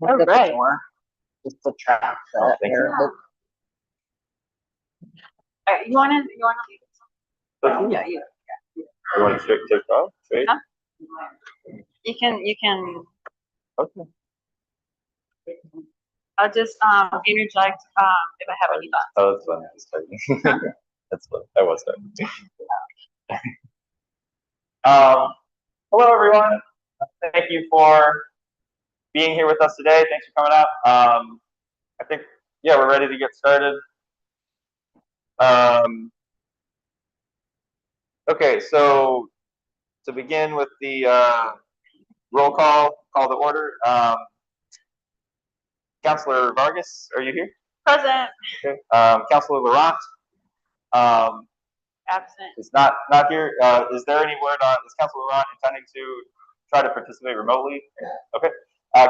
All right. Just the trap that here. You wanna leave it? Yeah, you. You want to take off? Straight? Huh? You can. Okay. I'll just interject if I have any thoughts. Oh, that's fun. Huh? That's fun. I was starting. Hello, everyone. Thank you for being here with us today. Thanks for coming out. I think, yeah, we're ready to get started. Okay, so to begin with the roll call to order. Councilor Vargas, are you here? Present. Okay. Councilor Laurent. Absent. Is not here. Is there any word on, is Councilor Laurent intending to try to participate remotely? Okay.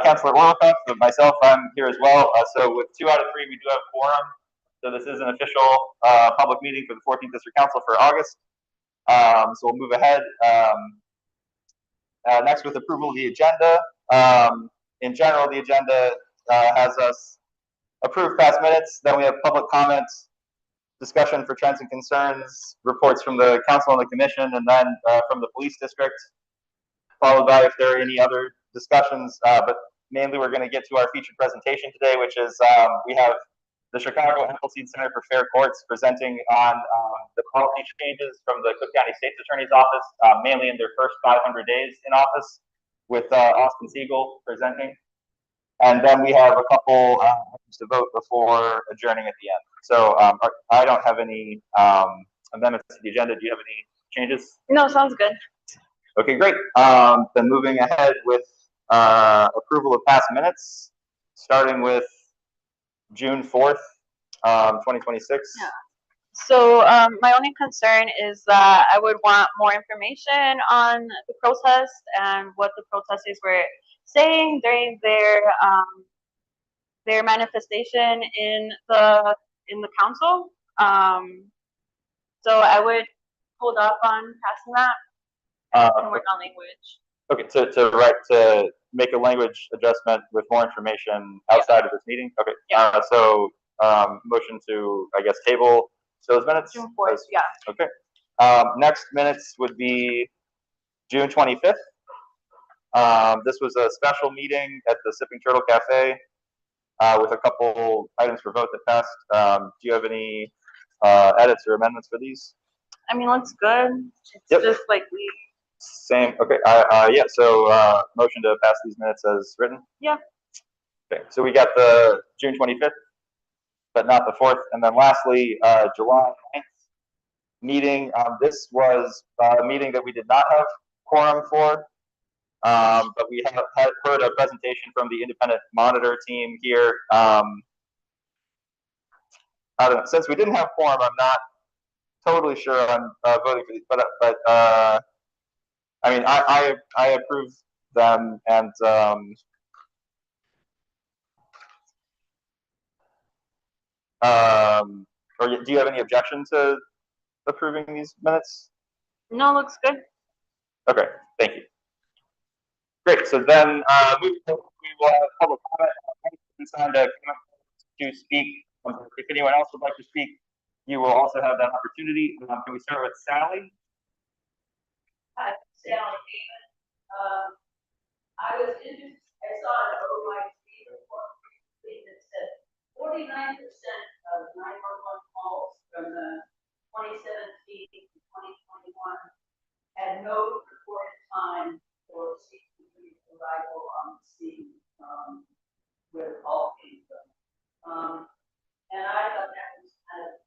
Councilor Orlikoff, myself, I'm here as well. So with 2 out of 3, we do have quorum. So this is an official public meeting for the 14th District Council for August. So we'll move ahead. Next, with approval of the agenda. In general, the agenda has us approve past minutes. Then we have public comments, discussion for trends and concerns, reports from the council and the commission, and then from the police district, followed by if there are any other discussions. But mainly we're going to get to our featured presentation today, which is we have the Chicago Appleseed Center for Fair Courts presenting on the policy changes from the Cook County State's Attorney's Office, mainly in their first 500 days in office, with Austin Siegel presenting. And then we have a couple items to vote before adjourning at the end. So I don't have any amendments to the agenda. Do you have any changes? No, sounds good. Okay, great. Then moving ahead with approval of past minutes, starting with June 4th, 2026. Yeah. So my only concern is that I would want more information on the protest and what the protesters were saying during their manifestation in the council. So I would hold off on passing that and work on language. Okay, to make a language adjustment with more information outside of this meeting. Okay. Yeah. So motion to, I guess, table those minutes. June 4th. Yeah. Okay. Next minutes would be June 25th. This was a special meeting at the Sipping Turtle Cafe with a couple items for vote that passed. Do you have any edits or amendments for these? I mean, looks good. It's just like we. Same. Okay. Yeah. So motion to pass these minutes as written. Yeah. Okay. So we got the June 25th, but not the 4th, and then lastly, July 9th meeting. This was a meeting that we did not have quorum for, but we had heard a presentation from the independent monitor team here. I don't know. Since we didn't have quorum, I'm not totally sure I'm voting for these, but I mean, I approve them, and or do you have any objection to approving these minutes? No, looks good. Okay, thank you. Great. So then we will have public comment to speak. If anyone else would like to speak, you will also have that opportunity. Can we start with Sally? Hi, Sally Damon. I was interested, I saw an OIC report that said 49% of 911 calls from the 2017 to 2021 had no reported time for CCPSA arrival on the scene where the call came from. And I thought that was kind of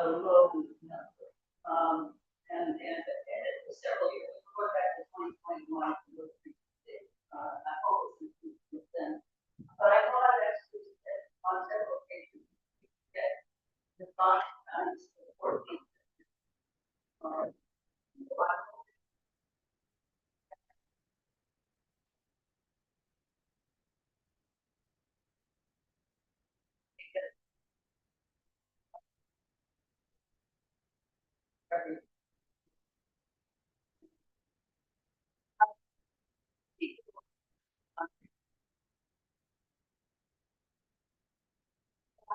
a low number. And it was several years. Going back to 2021, I hope it's improved then. But I thought actually that on several occasions, that the 5 times the 14th.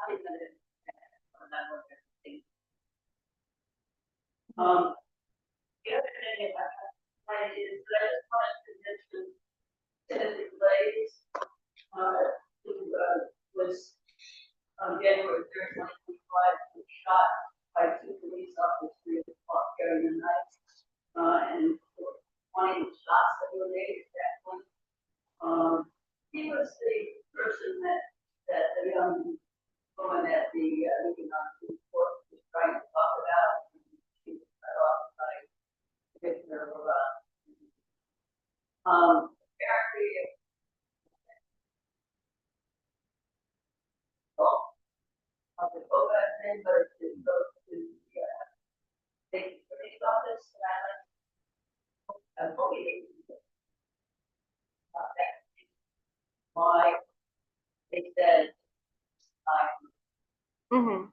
The other thing about is that I just wanted to mention Timothy Blaze, who was on January 3rd, 2025, was shot by 2 police officers at 3 o'clock during the night, and 20 shots that were made at that point. He was the person that the young woman at the meeting on the court was trying to talk about. She was cut off by Victor. Apparently, of the COVA thing, but it did go to the state police office, and I'm hoping that why they said, Mm-hmm.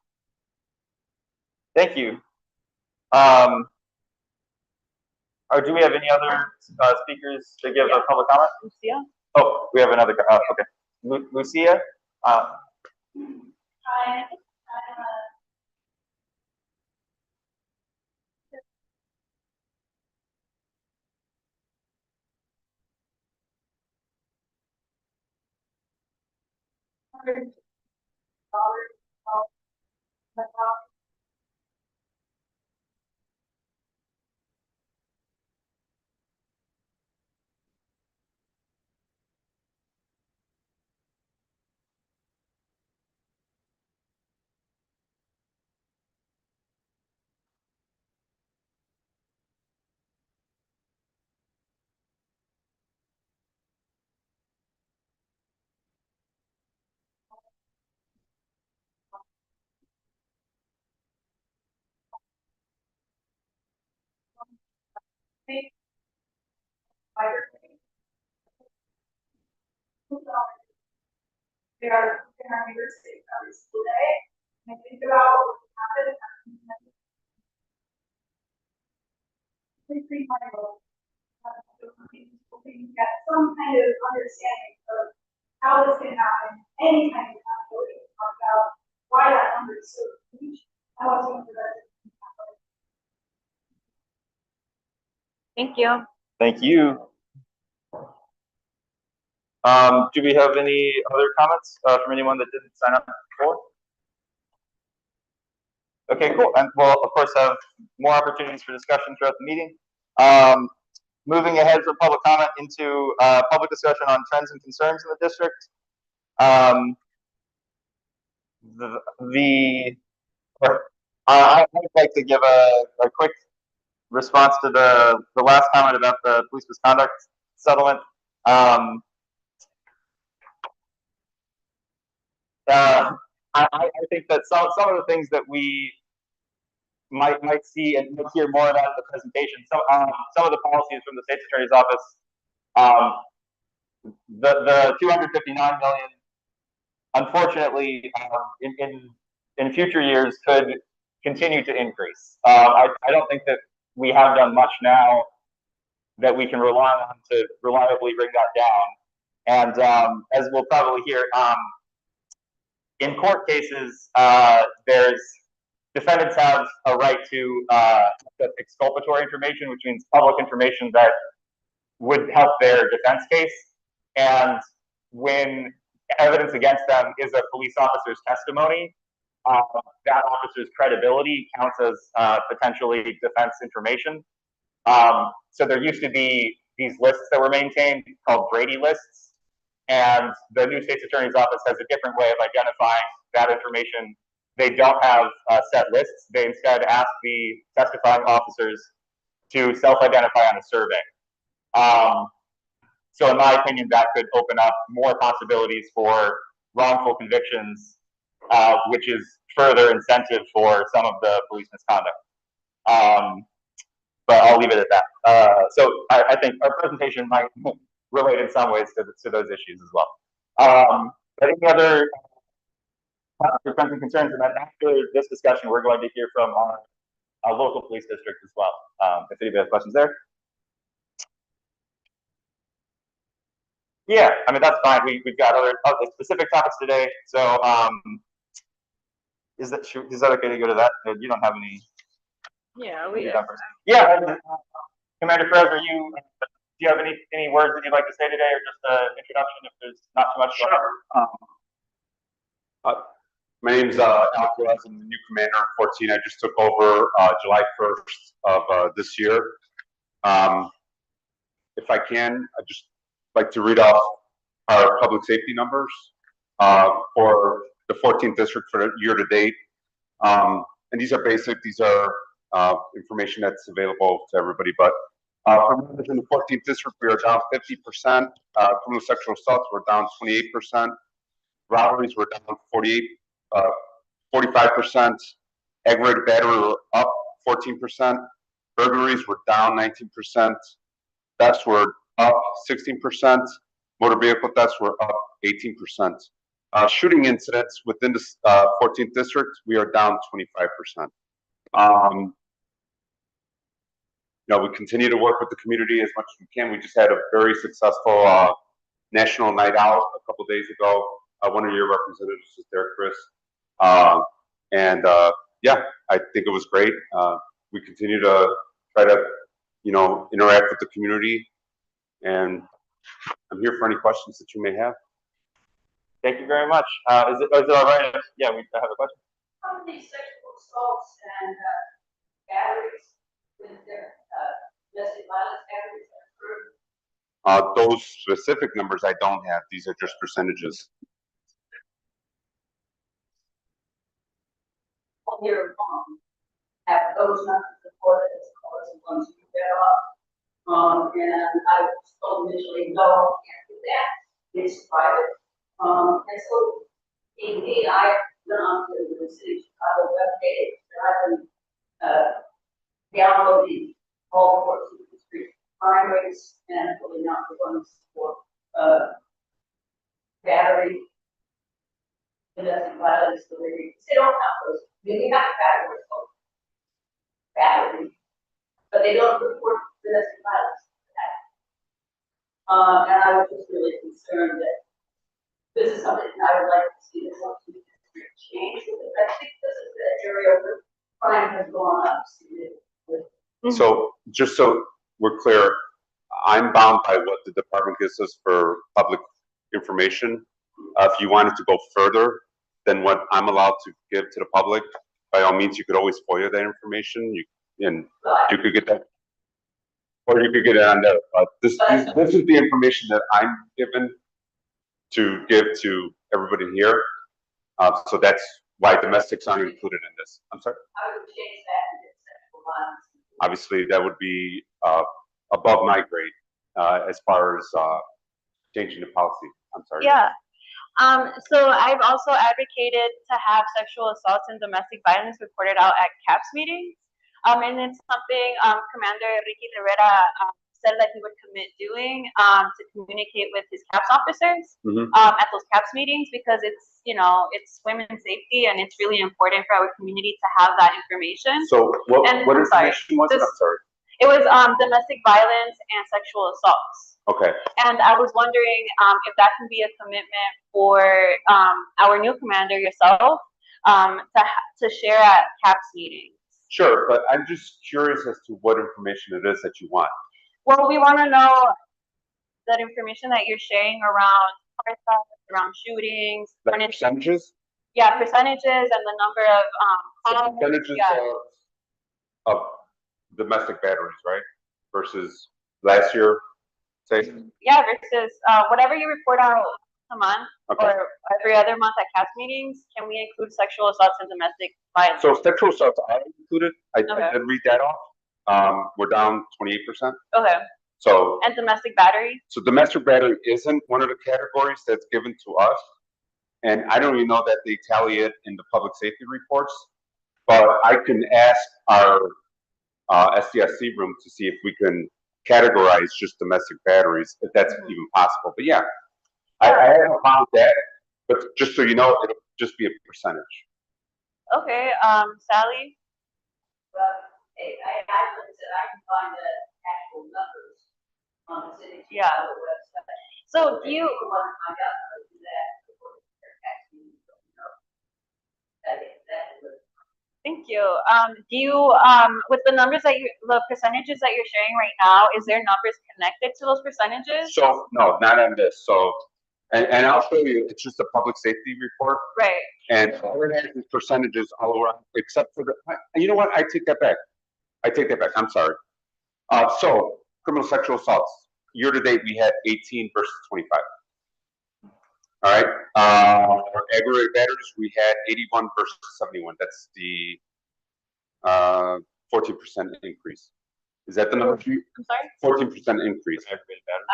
Thank you. Or do we have any other speakers to give a public comment? Lucia? Oh, we have another. Okay, Lucia. Hi. They are university today. I think about what happened. Please, my goal. Get some kind of understanding of how this can happen, any kind of accountability about why that number is so huge. I want to Thank you. Thank you. Do we have any other comments from anyone that didn't sign up before? Okay, cool. And we'll, of course, have more opportunities for discussion throughout the meeting. Moving ahead from public comment into public discussion on trends and concerns in the district. I'd like to give a quick response to the last comment about the police misconduct settlement. I think that some of the things that we might see and hear more about in the presentation, some of the policies from the state's attorney's office, the 259 million, unfortunately, in future years could continue to increase. I don't think that we have done much now that we can rely on to reliably bring that down. And as we'll probably hear, in court cases, there's defendants have a right to exculpatory information, which means public information that would help their defense case. And when evidence against them is a police officer's testimony, that officer's credibility counts as potentially defense information. So there used to be these lists that were maintained called Brady lists, and the new state's attorney's office has a different way of identifying that information. They don't have set lists. They instead ask the testifying officers to self-identify on a survey. So in my opinion, that could open up more possibilities for wrongful convictions, which is further incentive for some of the police misconduct. But I'll leave it at that. So I think our presentation might relate in some ways to those issues as well. But any other concerns and concerns? And then after this discussion, we're going to hear from our local police district as well. If anybody has questions there. Yeah, I mean, that's fine. We've got other specific topics today. So is that okay to go to that? You don't have any. Yeah, Yeah, Commander Perez, do you have any words that you'd like to say today, or just an introduction if there's not too much? Sure. My name's Al Perez. I'm the new commander in 14. I just took over July 1st of this year. If I can, I'd just like to read off our public safety numbers for the 14th district for the year to date. And these are basic. These are information that's available to everybody. But for members in the 14th district, we are down 50%. Criminal sexual assaults, we're down 28%. Robberies were down 45%. Aggravated battery were up 14%. Burglaries were down 19%. Thefts were up 16%. Motor vehicle thefts were up 18%. Shooting incidents within the 14th district, we are down 25%. We continue to work with the community as much as we can. We just had a very successful national night out a couple days ago. One of your representatives was there, Chris. Yeah, I think it was great. We continue to try to, interact with the community, and I'm here for any questions that you may have. Thank you very much. Is it all right? Yeah, we have a question. How many sexual assaults and batteries with their domestic violence batteries are approved? Those specific numbers I don't have. These are just percentages. On your have those numbers reported as well as the ones you read off. And I was told initially, no, I can't do that. It's private. And so indeed, I went on to the city of Chicago webpage and I've been downloading all the of the street crime rates and really not the ones for battery, domestic violence, the way they don't have those. I mean, we have battery, but they don't report domestic violence. And I was just really concerned that this is something I would like to see the district change, because I think this is the area where crime has gone up significantly. So just so we're clear, I'm bound by what the department gives us for public information. If you wanted to go further than what I'm allowed to give to the public, by all means, you could always FOIA that information. You could get that, or you could get it on there. But this is the information that I'm given to give to everybody here. So that's why domestics aren't included in this. I'm sorry? I would change that to get sexual violence. Obviously, that would be above my grade as far as changing the policy. I'm sorry. Yeah. So I've also advocated to have sexual assaults and domestic violence reported out at CAPS meetings. And it's something Commander Ricky Rivera said that he would commit doing to communicate with his CAPS officers at those CAPS meetings, because it's, it's women's safety and it's really important for our community to have that information. So what information was it? I'm sorry. It was domestic violence and sexual assaults. Okay. And I was wondering if that can be a commitment for our new commander, yourself, to share at CAPS meetings. Sure, but I'm just curious as to what information it is that you want. Well, we want to know that information that you're sharing around car thefts, around shootings. Like percentages? Yeah, percentages and the number of calls. Percentages of domestic batteries, right? Versus last year, say? Yeah, versus whatever you report out a month or every other month at CAPS meetings, can we include sexual assaults and domestic violence? So sexual assaults are included. I did read that off. We're down 28%. Okay. So and domestic battery? So domestic battery isn't one of the categories that's given to us. And I don't even know that they tally it in the public safety reports. But I can ask our SDSC room to see if we can categorize just domestic batteries, if that's even possible. But yeah, I haven't found that. But just so you know, it'll just be a percentage. Okay, Sally? Well, I can find the actual numbers on the city website. So do you want to find out how to do that before their tax meeting? That Thank you. Do you, with the numbers that the percentages that you're sharing right now, is there numbers connected to those percentages? So, no, not on this, so, and I'll show you, it's just a public safety report, Right. and all it has is percentages all around, except for you know what, I take that back, I'm sorry. So, criminal sexual assaults, year to date, we had 18 versus 25. All right, for aggravated batteries, we had 81 versus 71, that's the 14% increase. Is that the number? I'm sorry? 14% increase.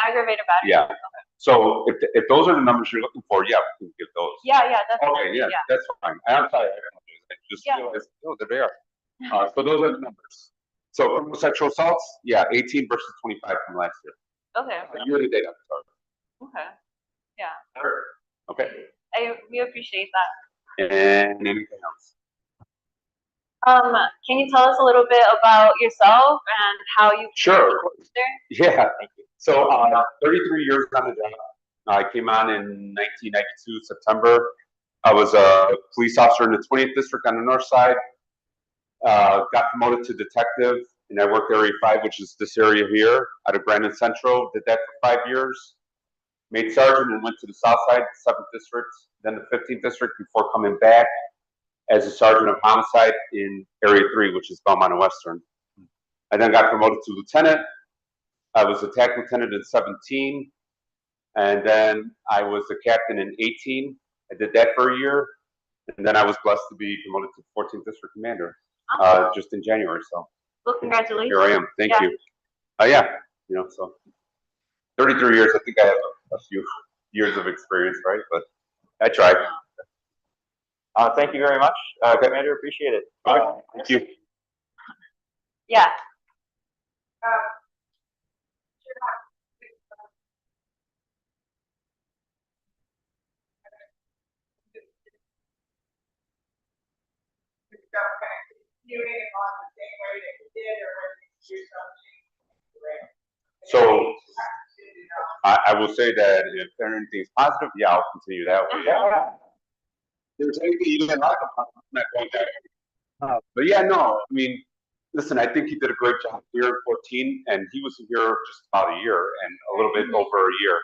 Aggravated battery? Yeah. So if those are the numbers you're looking for, yeah, we can get those. Yeah, definitely. Okay, yeah, that's fine. I'm sorry. I just Yeah. realized, oh, there they are. So those are the numbers. So criminal sexual assaults, yeah, 18 versus 25 from last year. Okay. Year to date, I'm sorry. Okay. Yeah. Okay. We appreciate that. And anything else? Can you tell us a little bit about yourself and how you Sure. there? Yeah. So 33 years on the job. I came on in 1992 September. I was a police officer in the 20th district on the north side. Got promoted to detective, and I worked Area 5, which is this area here, out of Brandon Central. Did that for 5 years. Made sergeant and went to the south side, the 7th district, then the 15th district before coming back as a sergeant of homicide in Area 3, which is Belmont and Western. I then got promoted to lieutenant. I was a TAC lieutenant in 17, and then I was a captain in 18. I did that for a year, and then I was blessed to be promoted to 14th district commander just in January. So, well, congratulations. Here I am. Thank you. Yeah, you know, so 33 years. I think I have a few years of experience, right? But I tried. Thank you very much, Commander. Appreciate it. Thank you. Yeah. So I will say that if anything's positive, yeah, I'll continue that way. Yeah. There's anything you didn't like about it, I'm not going there. But yeah, no, I mean, listen, I think he did a great job here in 14, and he was here just about a year and a little bit over a year.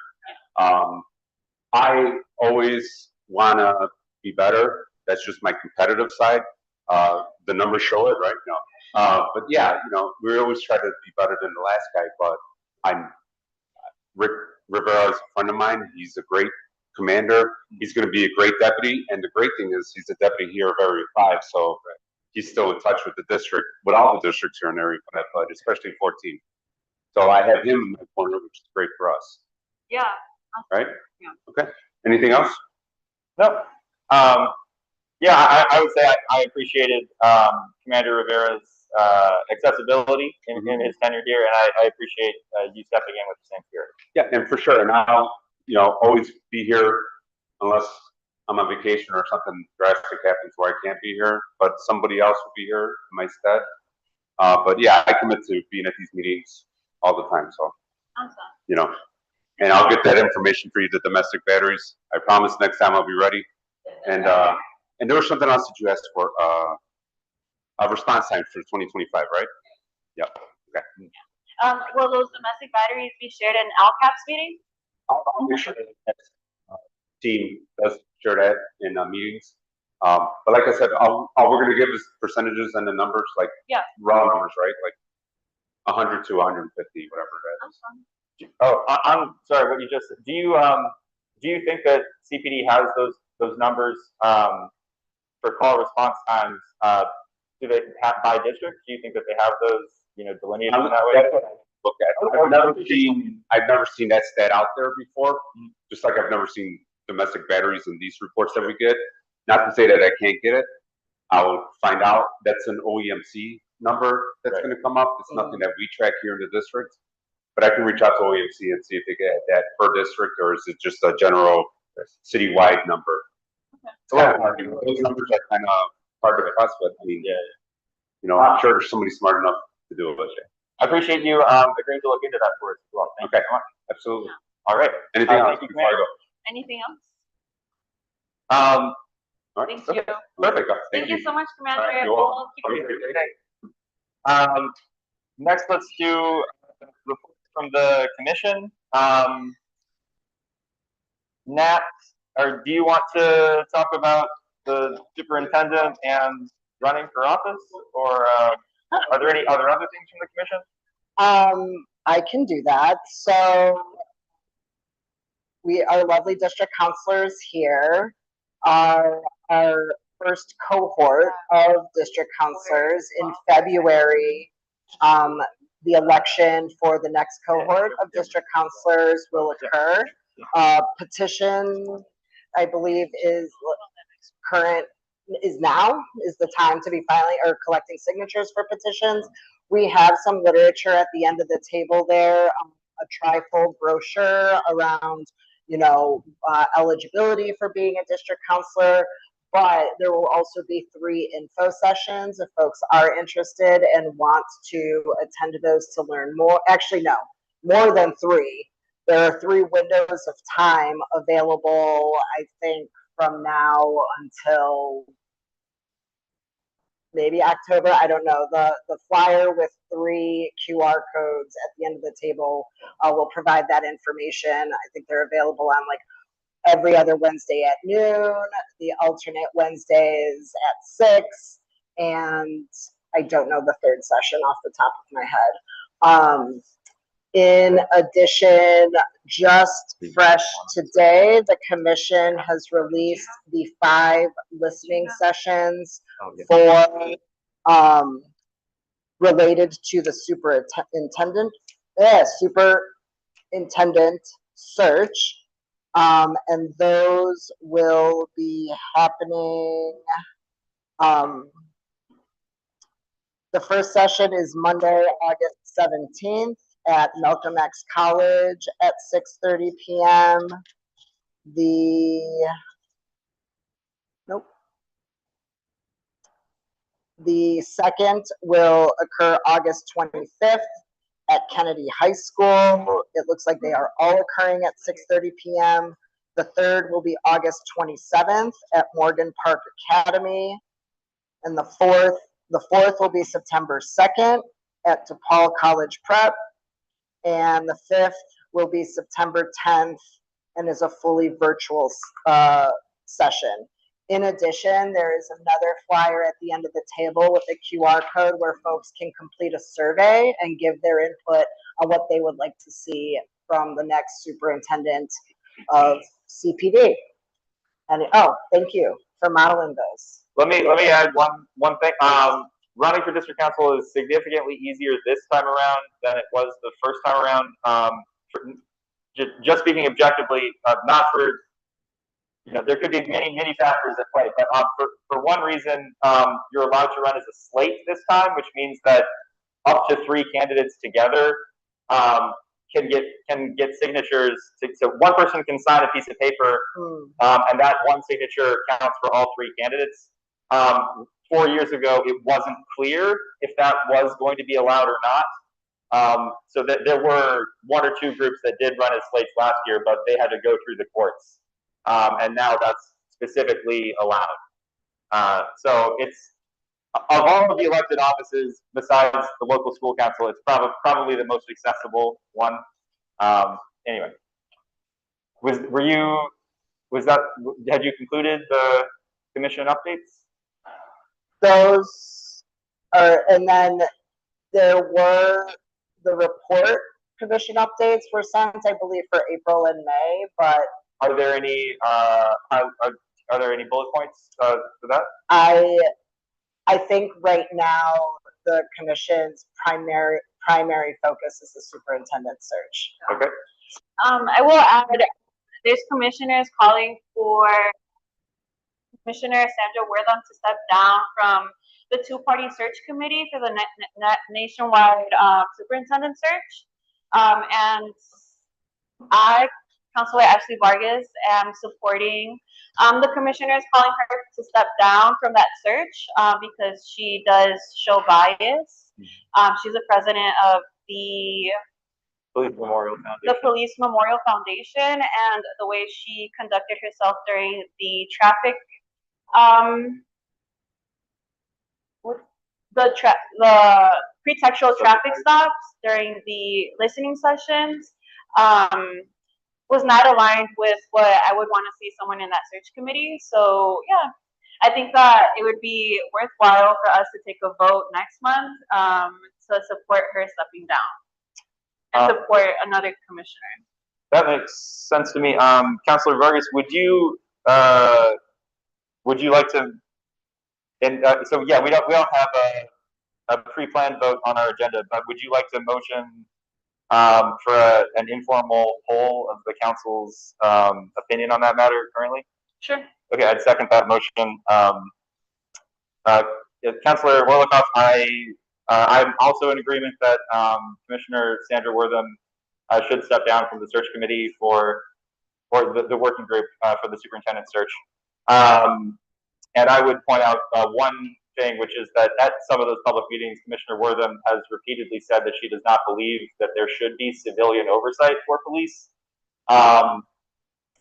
I always want to be better. That's just my competitive side. The numbers show it, right? No. But yeah, you know, we always try to be better than the last guy, but Rick Rivera is a friend of mine. He's a great commander. He's going to be a great deputy. And the great thing is he's a deputy here of Area 5. So he's still in touch with the district, with all the districts here in Area 5, but especially 14. So I have him in my corner, which is great for us. Yeah. Right? Yeah. Okay. Anything else? No. Yeah, I would say I appreciated Commander Rivera's accessibility in his tenure here, and I appreciate you stepping in with the same spirit. Yeah, and for sure. And I'll, you know, always be here unless I'm on vacation or something drastic happens where I can't be here, but somebody else will be here in my stead. But yeah, I commit to being at these meetings all the time. So, Awesome. you know, and I'll get that information for you, the domestic batteries. I promise next time I'll be ready. And there was something else that you asked for, a response time for 2025, right? Yep. Okay. Will those domestic batteries be shared in LCAP's meeting? I'll make sure that the next team does share that in meetings. But like I said, all we're going to give is percentages and the numbers, like raw numbers, right? Like 100 to 150, whatever that is. Oh, I'm sorry. What you just said. Do you think that CPD has those numbers for call response times? Do they have by district? Do you think that they have those, you know, delineated in that way? That's what I look at. I've never seen that stat out there before. Just like I've never seen domestic batteries in these reports that we get. Not to say that I can't get it. I'll find out. That's an OEMC number that's going to come up. It's nothing that we track here in the district. But I can reach out to OEMC and see if they get that per district, or is it just a general citywide number? It's a lot hard. Those numbers are kind of hard to cross, but I mean, you know, I'm sure there's somebody smart enough to do it. I appreciate you agreeing to look into that for us as well. Thank you so much. Absolutely. All right. Anything else? Thank you, Commander. Anything else? All right, Thank you. perfect. Thank you so much, Commander. All right, you're welcome. We'll keep- Next, let's do reports from the commission. Nat, or do you want to talk about the superintendent and running for office, or are there any other things from the commission? I can do that. So our lovely district counselors here are our first cohort of district counselors in February. The election for the next cohort of district counselors will occur. Petition, I believe, is the time to be filing or collecting signatures for petitions. We have some literature at the end of the table there, a trifold brochure around, eligibility for being a district counselor. But there will also be 3 info sessions if folks are interested and want to attend those to learn more. Actually, no, more than 3. There are 3 windows of time available, I think, from now until maybe October. I don't know. The flyer with 3 QR codes at the end of the table will provide that information. I think they're available on every other Wednesday at noon, the alternate Wednesdays at 6, and I don't know the 3rd session off the top of my head. In addition, just fresh today, the commission has released the 5 listening sessions for related to the superintendent search. And those will be happening. The first session is Monday, August 17th at Malcolm X College at 6:30 p.m. The second will occur August 25th at Kennedy High School. It looks like they are all occurring at 6:30 p.m. The third will be August 27th at Morgan Park Academy. And the fourth will be September 2nd at DePaul College Prep. And the 5th will be September 10th and is a fully virtual session. In addition, there is another flyer at the end of the table with a QR code where folks can complete a survey and give their input on what they would like to see from the next superintendent of CPD. And thank you for modeling those. Let me add one thing. Running for district council is significantly easier this time around than it was the first time around. Just speaking objectively, not for there could be many factors at play, but for one reason, you're allowed to run as a slate this time, which means that up to 3 candidates together can get signatures. So one person can sign a piece of paper, and that one signature counts for all 3 candidates. 4 years ago, it wasn't clear if that was going to be allowed or not. So that there were 1 or 2 groups that did run as slates last year, but they had to go through the courts. And now that's specifically allowed. So it's, of all of the elected offices besides the local school council, it's probably the most accessible one. Anyway, had you concluded the commission updates? Those are, and then there were the report commission updates were sent, I believe, for April and May, but are there any bullet points for that? I think right now the commission's primary focus is the superintendent search. Okay. I will add, there's commissioners calling for Commissioner Sandra Wortham to step down from the 2-party search committee for the nationwide superintendent search. And I, Councilor Ashley Vargas, am supporting the commissioners calling her to step down from that search because she does show bias. She's the president of the Police Memorial Foundation, and the way she conducted herself during the traffic With the pretextual traffic stops during the listening sessions, was not aligned with what I would want to see someone in that search committee. So yeah, I think that it would be worthwhile for us to take a vote next month to support her stepping down and support another commissioner. That makes sense to me. Councilor Vargas, would you like to? And so yeah, we don't have a pre-planned vote on our agenda, but would you like to motion for an informal poll of the council's opinion on that matter currently? Sure. Okay, I'd second that motion. Councilor Warlikoff, I'm also in agreement that Commissioner Sandra Wortham should step down from the search committee for the working group for the superintendent search. And I would point out one thing, which is that at some of those public meetings, Commissioner Wortham has repeatedly said that she does not believe that there should be civilian oversight for police.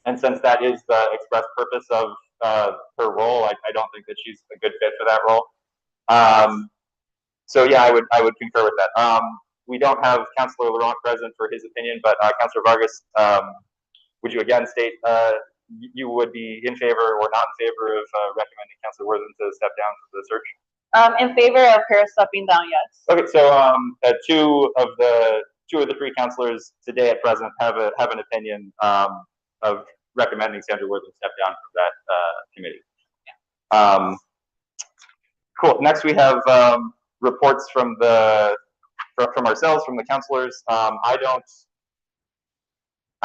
And since that is the express purpose of her role, I don't think that she's a good fit for that role. So yeah, I would concur with that. We don't have Councilor Laurent present for his opinion, but Councilor Vargas, would you again state you would be in favor or not in favor of recommending Councilor Wortham to step down from the search? In favor of her stepping down, yes. Okay, so two of the three councilors today at present have an opinion of recommending Sandra Wortham step down from that committee. Cool. Next, we have reports from ourselves, from the councilors. I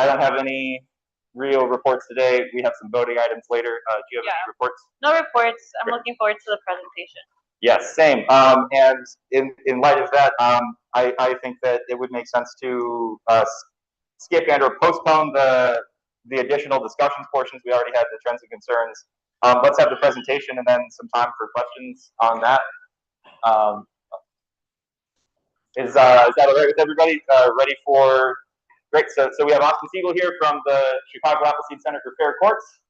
don't have any real reports today. We have some voting items later. Do you have any reports? No reports. I'm looking forward to the presentation. Yes, same. And in light of that, I think that it would make sense to skip and or postpone the additional discussions portions. We already had the trends and concerns. Let's have the presentation and then some time for questions on that. Is that all right with everybody? Ready for? Great. So we have Austin Siegel here from the Chicago Appleseed Center for Fair Courts.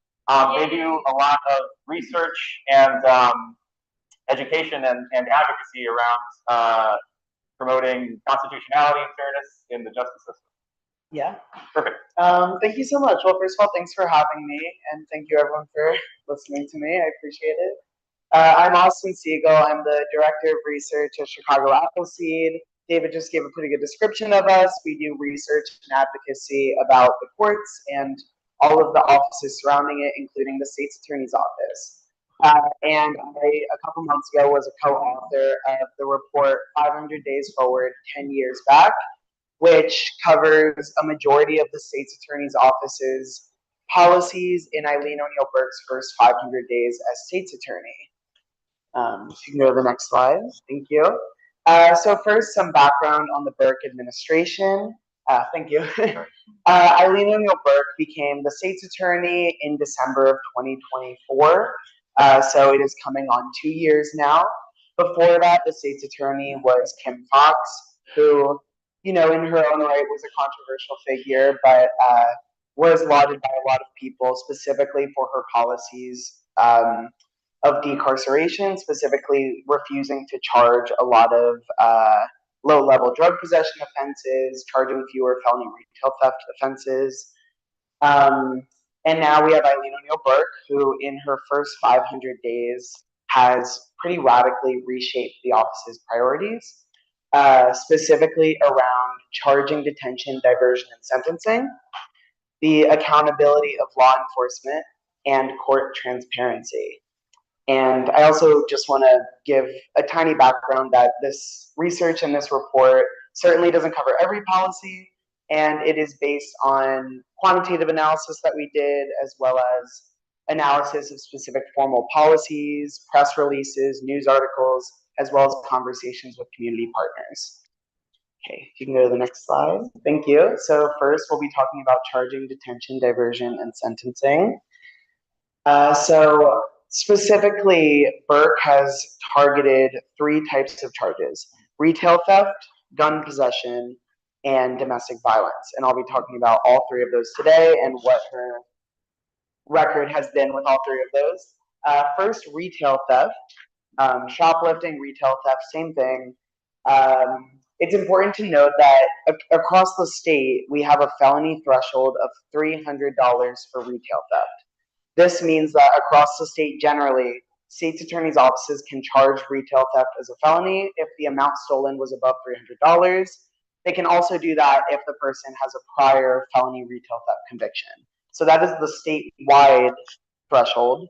They do a lot of research and education and advocacy around promoting constitutionality and fairness in the justice system. Yeah. Perfect. Thank you so much. Well, first of all, thanks for having me, and thank you everyone for listening to me. I appreciate it. I'm Austin Siegel. I'm the Director of Research at Chicago Appleseed. David just gave a pretty good description of us. We do research and advocacy about the courts and all of the offices surrounding it, including the state's attorney's office. And I, a couple months ago, was a co-author of the report 500 Days Forward, 10 Years Back, which covers a majority of the state's attorney's office's policies in Eileen O'Neill Burke's first 500 days as state's attorney. If you can go to the next slide, thank you. So first, some background on the Burke administration. Thank you. Eileen O'Neill Burke became the state's attorney in December of 2024. So it is coming on 2 years now. Before that, the state's attorney was Kim Fox, who, you know, in her own right was a controversial figure, but was lauded by a lot of people, specifically for her policies of decarceration, specifically refusing to charge a lot of low-level drug possession offenses, charging fewer felony retail theft offenses. And now we have Eileen O'Neill Burke, who in her first 500 days has pretty radically reshaped the office's priorities, specifically around charging, detention, diversion, and sentencing, the accountability of law enforcement, and court transparency. And I also just want to give a tiny background that this research and this report certainly doesn't cover every policy, and it is based on quantitative analysis that we did, as well as analysis of specific formal policies, press releases, news articles, as well as conversations with community partners. Okay, if you can go to the next slide. Thank you. So first, we'll be talking about charging, detention, diversion, and sentencing. So specifically, Burke has targeted 3 types of charges: retail theft, gun possession, and domestic violence. And I'll be talking about all 3 of those today and what her record has been with all 3 of those. First, retail theft. Shoplifting, retail theft, same thing. It's important to note that across the state, we have a felony threshold of $300 for retail theft. This means that across the state generally, state's attorney's offices can charge retail theft as a felony if the amount stolen was above $300. They can also do that if the person has a prior felony retail theft conviction. So that is the statewide threshold.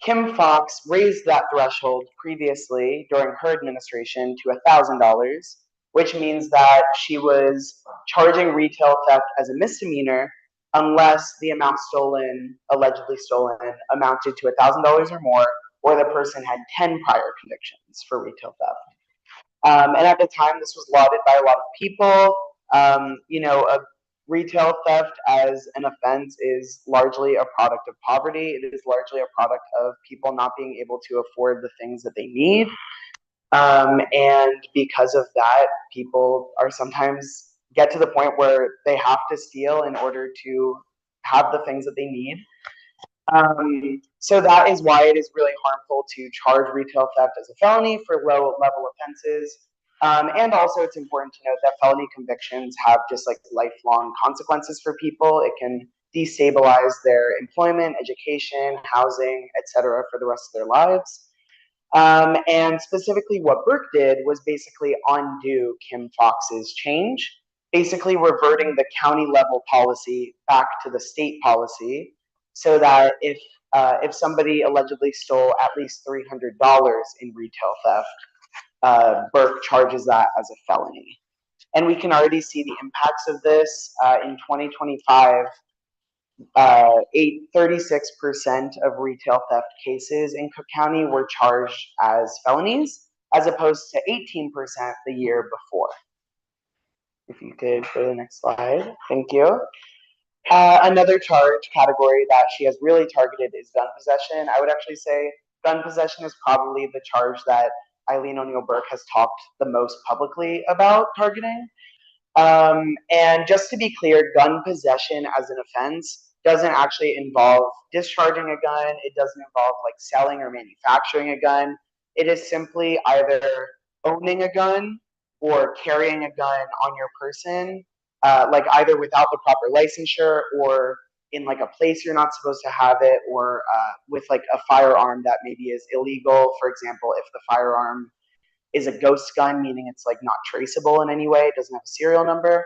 Kim Fox raised that threshold previously during her administration to $1,000, which means that she was charging retail theft as a misdemeanor unless the amount stolen, allegedly stolen, amounted to $1,000 or more, or the person had 10 prior convictions for retail theft. And at the time, this was lauded by a lot of people. A retail theft as an offense is largely a product of poverty. It is largely a product of people not being able to afford the things that they need. And because of that, people are sometimes get to the point where they have to steal in order to have the things that they need. So that is why it is really harmful to charge retail theft as a felony for low-level offenses. And also it's important to note that felony convictions have just like lifelong consequences for people. It can destabilize their employment, education, housing, etc. for the rest of their lives. And specifically what Burke did was basically undo Kim Fox's change, basically reverting the county level policy back to the state policy, so that if somebody allegedly stole at least $300 in retail theft, Burke charges that as a felony. And we can already see the impacts of this. In 2025, 36% of retail theft cases in Cook County were charged as felonies, as opposed to 18% the year before. If you could go to the next slide, thank you. Another charge category that she has really targeted is gun possession. I would actually say gun possession is probably the charge that Eileen O'Neill Burke has talked the most publicly about targeting. And just to be clear, gun possession as an offense doesn't actually involve discharging a gun. It doesn't involve like selling or manufacturing a gun. It is simply either owning a gun or carrying a gun on your person, like either without the proper licensure or in like a place you're not supposed to have it, or with like a firearm that maybe is illegal. For example, if the firearm is a ghost gun, meaning it's like not traceable in any way, it doesn't have a serial number.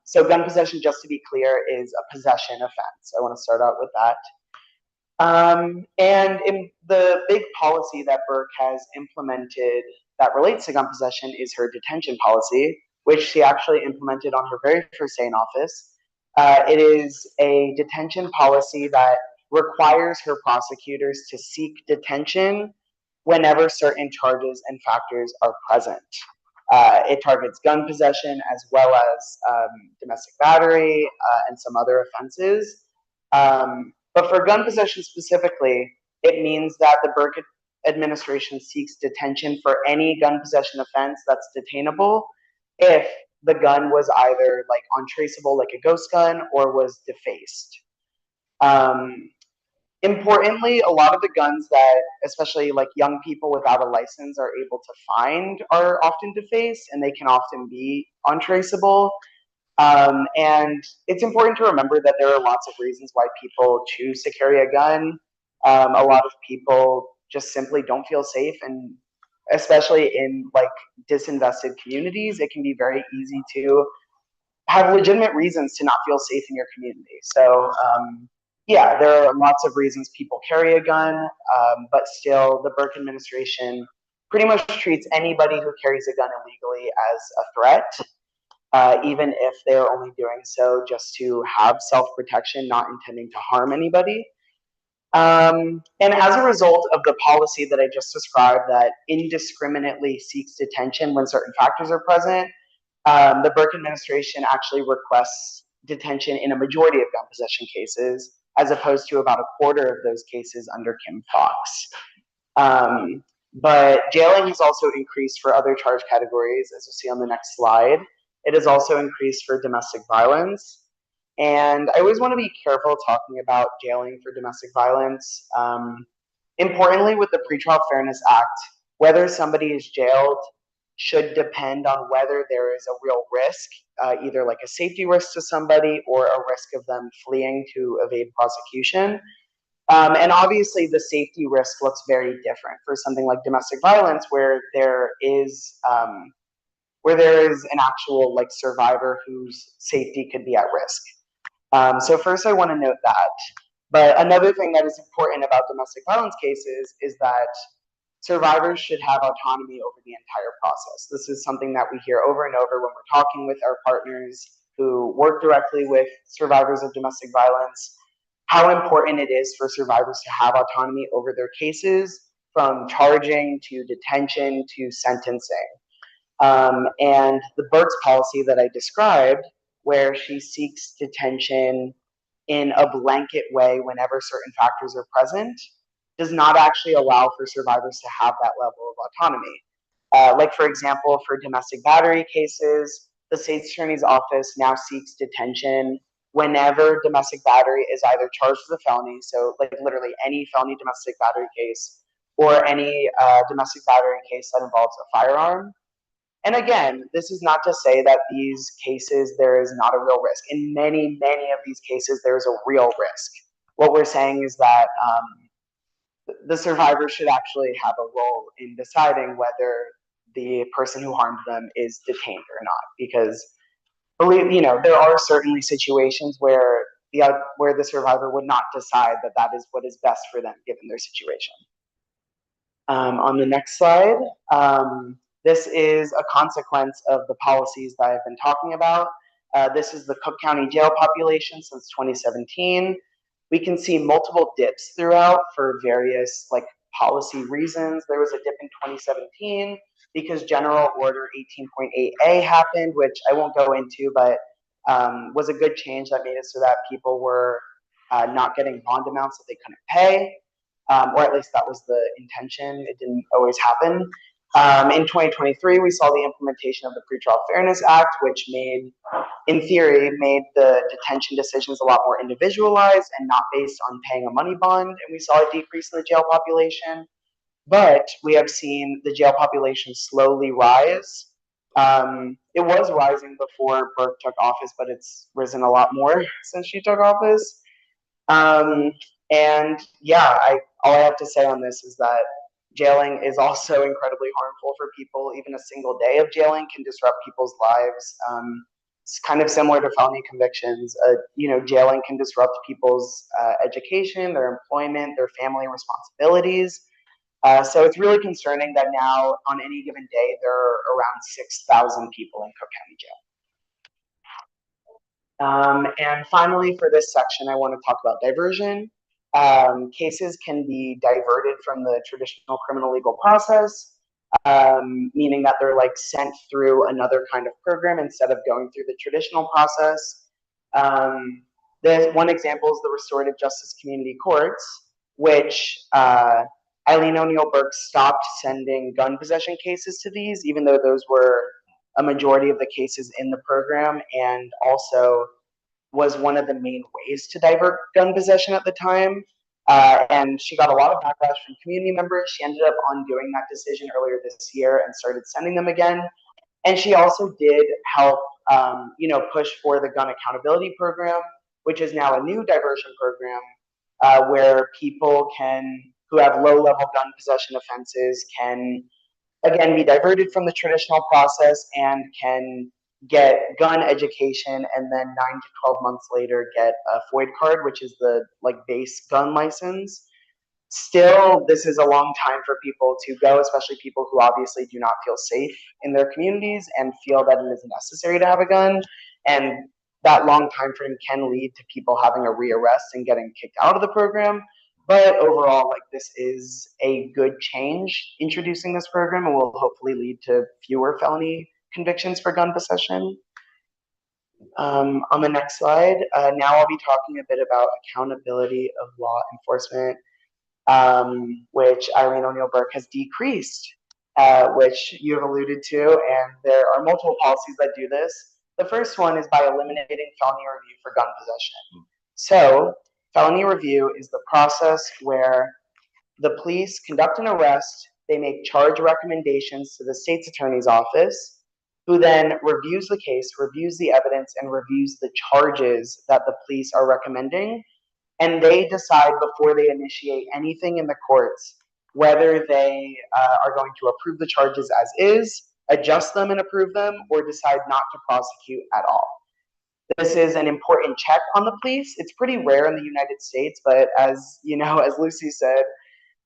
So gun possession, just to be clear, is a possession offense. I want to start out with that. And in the big policy that Burke has implemented that relates to gun possession is her detention policy, which she actually implemented on her very first day in office. It is a detention policy that requires her prosecutors to seek detention whenever certain charges and factors are present. It targets gun possession as well as domestic battery and some other offenses. But for gun possession specifically, it means that the Burke administration seeks detention for any gun possession offense that's detainable if the gun was either like untraceable, like a ghost gun, or was defaced. Importantly, a lot of the guns that especially like young people without a license are able to find are often defaced, and they can often be untraceable. And it's important to remember that there are lots of reasons why people choose to carry a gun. A lot of people just simply don't feel safe, and especially in like disinvested communities, it can be very easy to have legitimate reasons to not feel safe in your community. So yeah, there are lots of reasons people carry a gun, but still the Burke administration pretty much treats anybody who carries a gun illegally as a threat, even if they're only doing so just to have self-protection, not intending to harm anybody. And as a result of the policy that I just described that indiscriminately seeks detention when certain factors are present, the Burke administration actually requests detention in a majority of gun possession cases, as opposed to about a quarter of those cases under Kim Fox. But jailing has also increased for other charge categories, as you'll see on the next slide. It has also increased for domestic violence. And I always want to be careful talking about jailing for domestic violence. Importantly, with the Pretrial Fairness Act, whether somebody is jailed should depend on whether there is a real risk, either like a safety risk to somebody or a risk of them fleeing to evade prosecution. And obviously, the safety risk looks very different for something like domestic violence, where there is an actual like survivor whose safety could be at risk. So first, I want to note that. But another thing that is important about domestic violence cases is that survivors should have autonomy over the entire process. This is something that we hear over and over when we're talking with our partners who work directly with survivors of domestic violence, how important it is for survivors to have autonomy over their cases, from charging to detention to sentencing. And the Burke's policy that I described, where she seeks detention in a blanket way whenever certain factors are present, does not actually allow for survivors to have that level of autonomy. Like, for example, for domestic battery cases, the state's attorney's office now seeks detention whenever domestic battery is either charged with a felony, so like literally any felony domestic battery case, or any domestic battery case that involves a firearm. And again, this is not to say that these cases there is not a real risk. In many, many of these cases, there is a real risk. What we're saying is that the survivor should actually have a role in deciding whether the person who harmed them is detained or not. Because there are certainly situations where the survivor would not decide that that is what is best for them given their situation. On the next slide, this is a consequence of the policies that I've been talking about. This is the Cook County jail population since 2017. We can see multiple dips throughout for various like policy reasons. There was a dip in 2017 because General Order 18.8A happened, which I won't go into, but was a good change that made it so that people were not getting bond amounts that they couldn't pay. Or at least that was the intention. It didn't always happen. In 2023, we saw the implementation of the Pretrial Fairness Act, which in theory, made the detention decisions a lot more individualized and not based on paying a money bond. And we saw a decrease in the jail population. But we have seen the jail population slowly rise. It was rising before Burke took office, but it's risen a lot more since she took office. And yeah, all I have to say on this is that jailing is also incredibly harmful for people. Even a single day of jailing can disrupt people's lives. It's kind of similar to felony convictions. Jailing can disrupt people's education, their employment, their family responsibilities. So it's really concerning that now, on any given day, there are around 6,000 people in Cook County jail. And finally, for this section, I want to talk about diversion. Cases can be diverted from the traditional criminal legal process, meaning that they're like sent through another kind of program instead of going through the traditional process. One example is the Restorative Justice Community Courts, which Eileen O'Neill Burke stopped sending gun possession cases to these, even though those were a majority of the cases in the program, and also was one of the main ways to divert gun possession at the time. And she got a lot of backlash from community members. She ended up undoing that decision earlier this year and started sending them again. And she also did help, push for the gun accountability program, which is now a new diversion program where people who have low-level gun possession offenses can, again, be diverted from the traditional process and can get gun education, and then 9 to 12 months later get a FOID card, which is the base gun license. Still, this is a long time for people to go, especially people who obviously do not feel safe in their communities and feel that it is necessary to have a gun. And that long time frame can lead to people having a rearrest and getting kicked out of the program. But overall, this is a good change introducing this program, and will hopefully lead to fewer felony convictions for gun possession. On the next slide, now I'll be talking a bit about accountability of law enforcement, which Eileen O'Neill Burke has decreased, which you have alluded to, and there are multiple policies that do this. The first one is by eliminating felony review for gun possession. So, felony review is the process where the police conduct an arrest, they make charge recommendations to the state's attorney's office, who then reviews the case, reviews the evidence, and reviews the charges that the police are recommending, and they decide before they initiate anything in the courts whether they are going to approve the charges as is, adjust them and approve them, or decide not to prosecute at all. This is an important check on the police. It's pretty rare in the United States, but as you know, as Lucy said,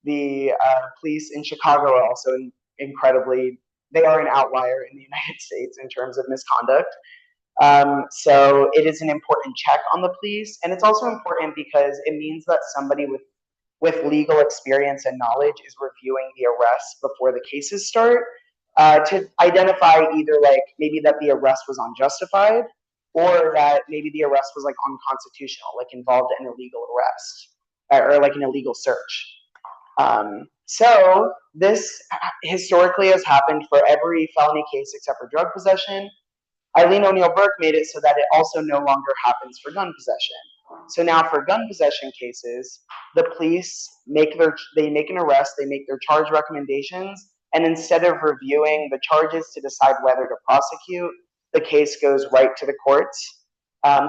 the police in Chicago are also incredibly, they are an outlier in the United States in terms of misconduct. So it is an important check on the police, and it's also important because it means that somebody with legal experience and knowledge is reviewing the arrests before the cases start, to identify either like maybe that the arrest was unjustified, or that maybe the arrest was like unconstitutional, like involved an illegal arrest, or like an illegal search. So this historically has happened for every felony case except for drug possession. Eileen O'Neill Burke made it so that it also no longer happens for gun possession. So now for gun possession cases, the police make an arrest, they make their charge recommendations, and instead of reviewing the charges to decide whether to prosecute, the case goes right to the courts.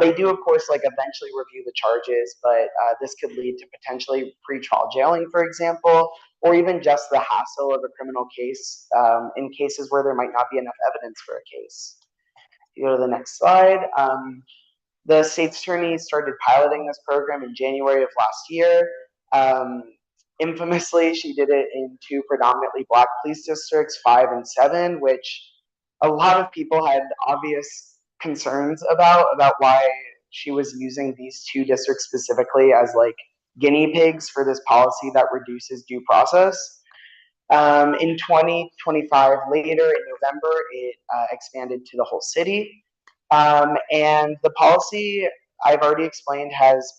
They do, of course, like eventually review the charges, but this could lead to potentially pretrial jailing, for example, or even just the hassle of a criminal case in cases where there might not be enough evidence for a case. You go to the next slide. The state's attorney started piloting this program in January of last year. Infamously, she did it in 2 predominantly Black police districts, 5 and 7, which a lot of people had obvious concerns about why she was using these 2 districts specifically as like guinea pigs for this policy that reduces due process. In 2025, later in November, it expanded to the whole city. And the policy, I've already explained, has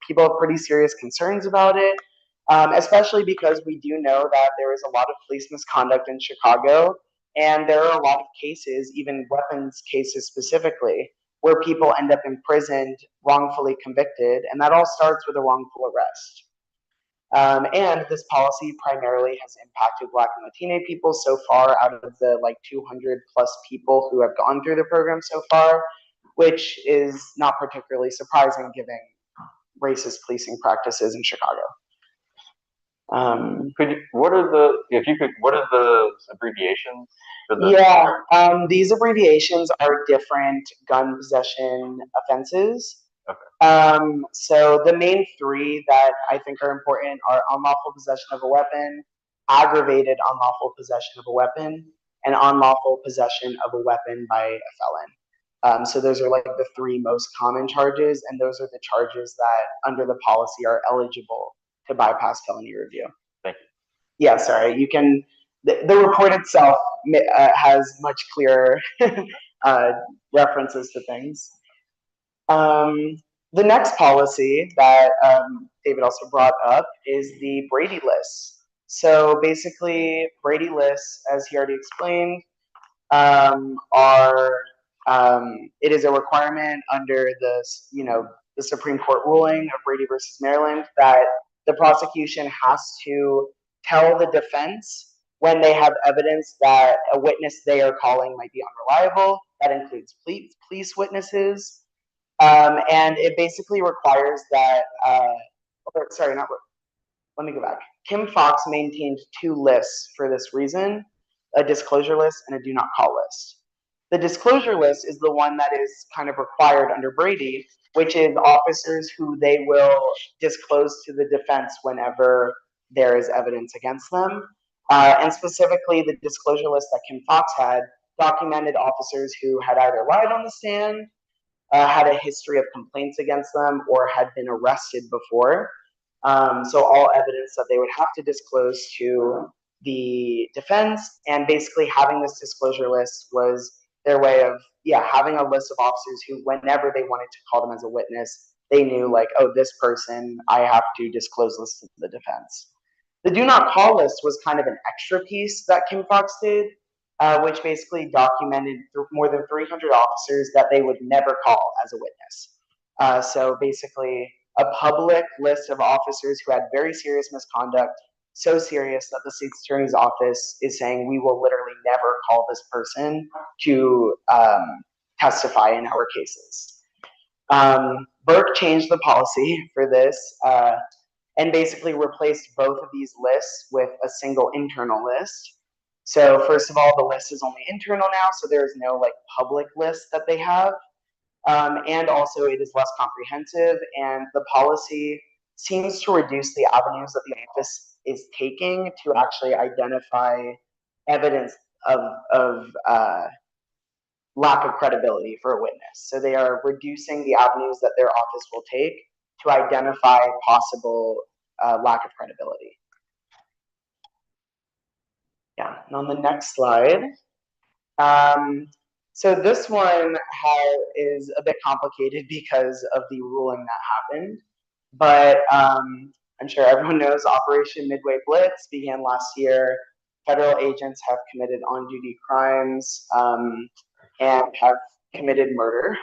people have pretty serious concerns about it, especially because we do know that there is a lot of police misconduct in Chicago, and there are a lot of cases, even weapons cases specifically, where people end up imprisoned, wrongfully convicted, and that all starts with a wrongful arrest. And this policy primarily has impacted Black and Latino people so far out of the like 200 plus people who have gone through the program so far, which is not particularly surprising given racist policing practices in Chicago. What are the abbreviations? These abbreviations are different gun possession offenses. Okay. So the main 3 that I think are important are unlawful possession of a weapon, aggravated unlawful possession of a weapon, and unlawful possession of a weapon by a felon. So those are like the 3 most common charges, and those are the charges that under the policy are eligible to bypass felony review. Thank you. Yeah, sorry, you can, the report itself has much clearer references to things. The next policy that David also brought up is the Brady list. So basically, Brady lists, as he already explained, it is a requirement under the Supreme Court ruling of Brady versus Maryland that the prosecution has to tell the defense when they have evidence that a witness they are calling might be unreliable. That includes police witnesses. And it basically requires that, let me go back. Kim Foxx maintained 2 lists for this reason, a disclosure list and a do not call list. The disclosure list is the one that is kind of required under Brady, which is officers who they will disclose to the defense whenever there is evidence against them. And specifically, the disclosure list that Kim Foxx had documented officers who had either lied on the stand, had a history of complaints against them, or had been arrested before. So all evidence that they would have to disclose to the defense, and basically having this disclosure list was their way of, having a list of officers who, whenever they wanted to call them as a witness, they knew like, oh, this person, I have to disclose this to the defense. The do not call list was kind of an extra piece that Kim Foxx did. which basically documented more than 300 officers that they would never call as a witness. So basically, a public list of officers who had very serious misconduct, so serious that the state's attorney's office is saying we will literally never call this person to testify in our cases. Burke changed the policy for this and basically replaced both of these lists with a single internal list. So first of all, the list is only internal now, so there is no like public list that they have. And also it is less comprehensive, and the policy seems to reduce the avenues that the office is taking to actually identify evidence of lack of credibility for a witness. So they are reducing the avenues that their office will take to identify possible lack of credibility. Yeah, and on the next slide, so this one is a bit complicated because of the ruling that happened, but I'm sure everyone knows Operation Midway Blitz began last year. Federal agents have committed on-duty crimes and have committed murder.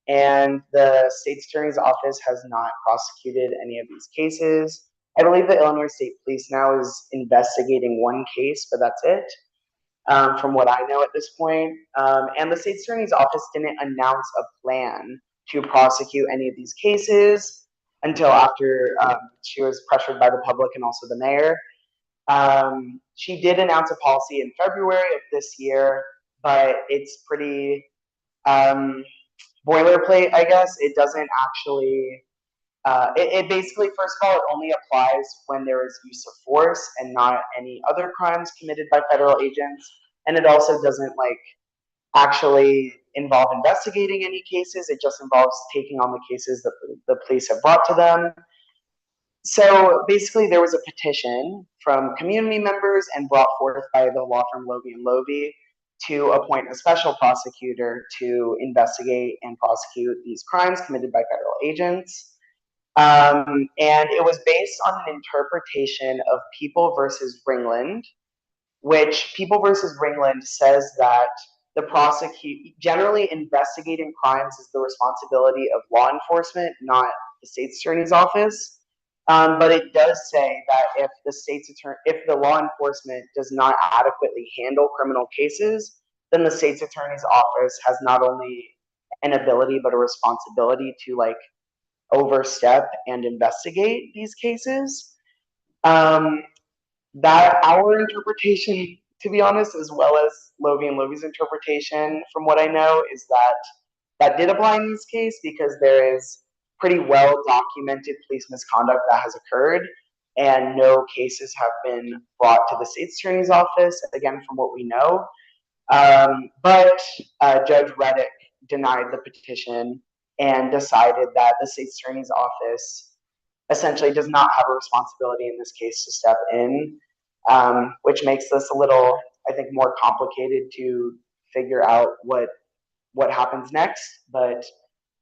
And the state's attorney's office has not prosecuted any of these cases. I believe the Illinois State Police now is investigating one case, but that's it. From what I know at this point. And the state's attorney's office didn't announce a plan to prosecute any of these cases until after she was pressured by the public and also the mayor. She did announce a policy in February of this year, but it's pretty boilerplate, I guess. It doesn't actually, it basically, first of all, it only applies when there is use of force and not any other crimes committed by federal agents. And it also doesn't like actually involve investigating any cases. It just involves taking on the cases that the police have brought to them. So basically there was a petition from community members and brought forth by the law firm Lovey and Lovey to appoint a special prosecutor to investigate and prosecute these crimes committed by federal agents. And it was based on an interpretation of People versus Ringland, which People versus Ringland says that generally investigating crimes is the responsibility of law enforcement, not the state's attorney's office. But it does say that if the law enforcement does not adequately handle criminal cases, then the state's attorney's office has not only an ability but a responsibility to like overstep and investigate these cases. That our interpretation, to be honest, as well as Lovey and Lovey's interpretation, from what I know, is that did apply in this case because there is pretty well documented police misconduct that has occurred, and no cases have been brought to the state's attorney's office, again, from what we know. But Judge Reddick denied the petition and decided that the state's attorney's office essentially does not have a responsibility in this case to step in, which makes this a little, I think, more complicated to figure out what happens next. But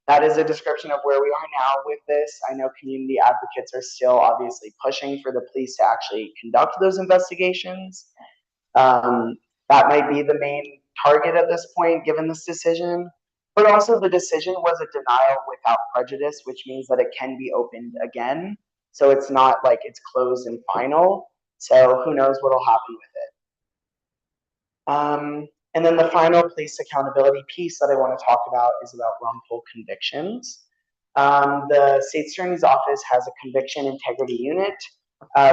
that is a description of where we are now with this. I know community advocates are still obviously pushing for the police to actually conduct those investigations. That might be the main target at this point, given this decision. But also the decision was a denial without prejudice, which means that it can be opened again. So it's not like it's closed and final. So who knows what will happen with it. And then the final police accountability piece that I want to talk about is about wrongful convictions. The state's attorney's office has a conviction integrity unit,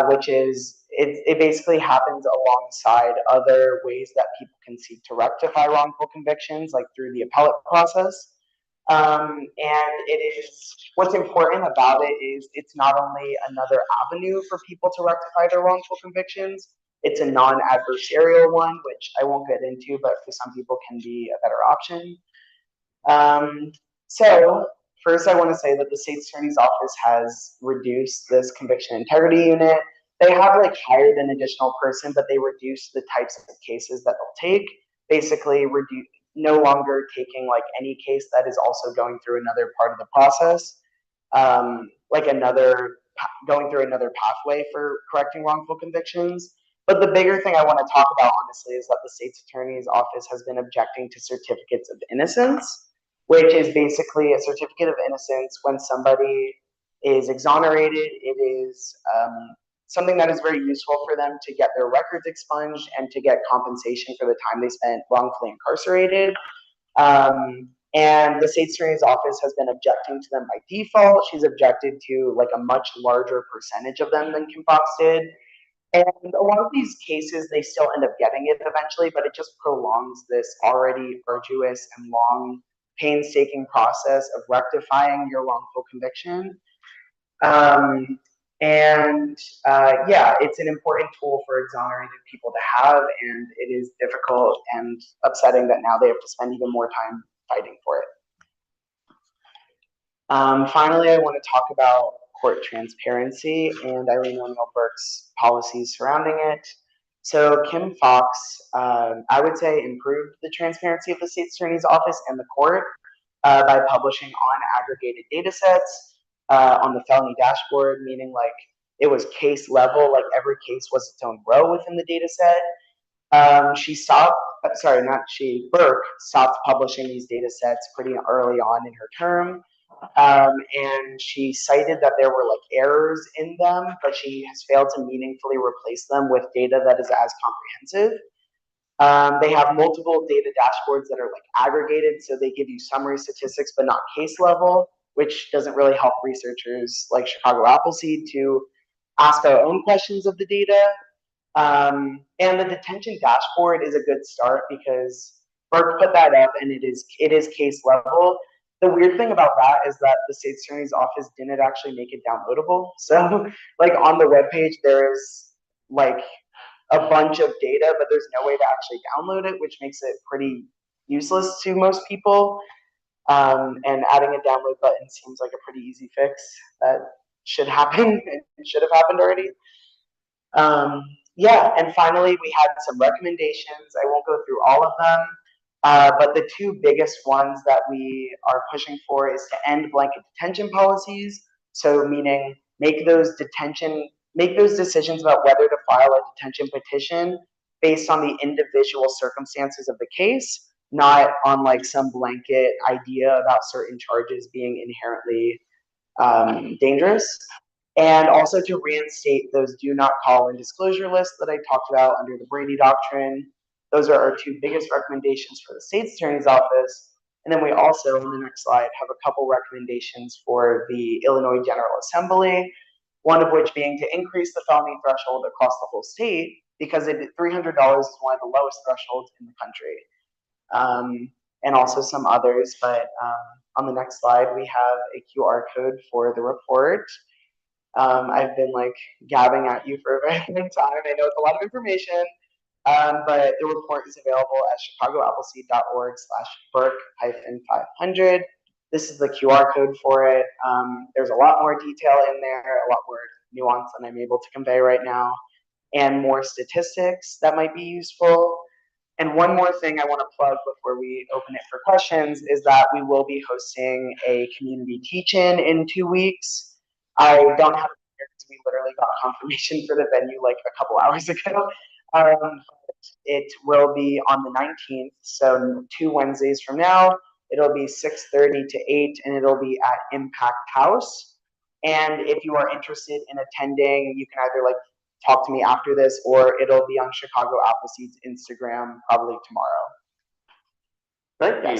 which is, it basically happens alongside other ways that people can seek to rectify wrongful convictions, like through the appellate process. And it is, what's important about it is it's not only another avenue for people to rectify their wrongful convictions, it's a non-adversarial one, which I won't get into, but for some people can be a better option. So first I want to say that the state's attorney's office has reduced this conviction integrity unit. They have like hired an additional person, but they reduced the types of cases that they'll take. Basically no longer taking like any case that is also going through another part of the process, like going through another pathway for correcting wrongful convictions, But the bigger thing I want to talk about, honestly, is that the state's attorney's office has been objecting to certificates of innocence, which is basically a certificate of innocence when somebody is exonerated. It is something that is very useful for them to get their records expunged and to get compensation for the time they spent wrongfully incarcerated. And the state's attorney's office has been objecting to them by default. She's objected to like a much larger percentage of them than Kim Fox did. And a lot of these cases, they still end up getting it eventually, but it just prolongs this already arduous and long, painstaking process of rectifying your wrongful conviction. Yeah, it's an important tool for exonerated people to have, and it is difficult and upsetting that now they have to spend even more time fighting for it. Finally, I want to talk about court transparency and Eileen O'Neill Burke's policies surrounding it. So Kim Fox, I would say, improved the transparency of the state's attorney's office and the court by publishing unaggregated data sets on the felony dashboard, meaning like it was case level, like every case was its own row within the data set. Burke stopped publishing these data sets pretty early on in her term. And she cited that there were like errors in them, but she has failed to meaningfully replace them with data that is as comprehensive. They have multiple data dashboards that are like aggregated, so they give you summary statistics, but not case level, which doesn't really help researchers like Chicago Appleseed to ask our own questions of the data. And the detention dashboard is a good start because Burke put that up, and it is case level. The weird thing about that is that the state's attorney's office didn't actually make it downloadable. So, like on the webpage, there is like a bunch of data, but there's no way to actually download it, which makes it pretty useless to most people. And adding a download button seems like a pretty easy fix that should happen. It should have happened already. Yeah, and finally, we had some recommendations. I won't go through all of them, but the two biggest ones that we are pushing for is to end blanket detention policies. So meaning make those decisions about whether to file a detention petition based on the individual circumstances of the case, not on like some blanket idea about certain charges being inherently dangerous. And also to reinstate those do not call and disclosure lists that I talked about under the Brady Doctrine. Those are our two biggest recommendations for the state's attorney's office. And then we also, on the next slide, have a couple recommendations for the Illinois General Assembly, one of which being to increase the felony threshold across the whole state, because $300 is one of the lowest thresholds in the country. And also some others, but on the next slide, we have a QR code for the report. I've been like gabbing at you for a very long time. I know it's a lot of information, but the report is available at chicagoappleseed.org/Burke-500. This is the QR code for it. There's a lot more detail in there, a lot more nuance than I'm able to convey right now, and more statistics that might be useful. And one more thing I want to plug before we open it for questions is that we will be hosting a community teach-in in 2 weeks. I don't have it here because we literally got confirmation for the venue like a couple hours ago. It will be on the 19th, so 2 Wednesdays from now. It'll be 6:30 to 8, and it'll be at Impact House. And if you are interested in attending, you can either like talk to me after this, or it'll be on Chicago Appleseed's Instagram probably tomorrow. Thank you.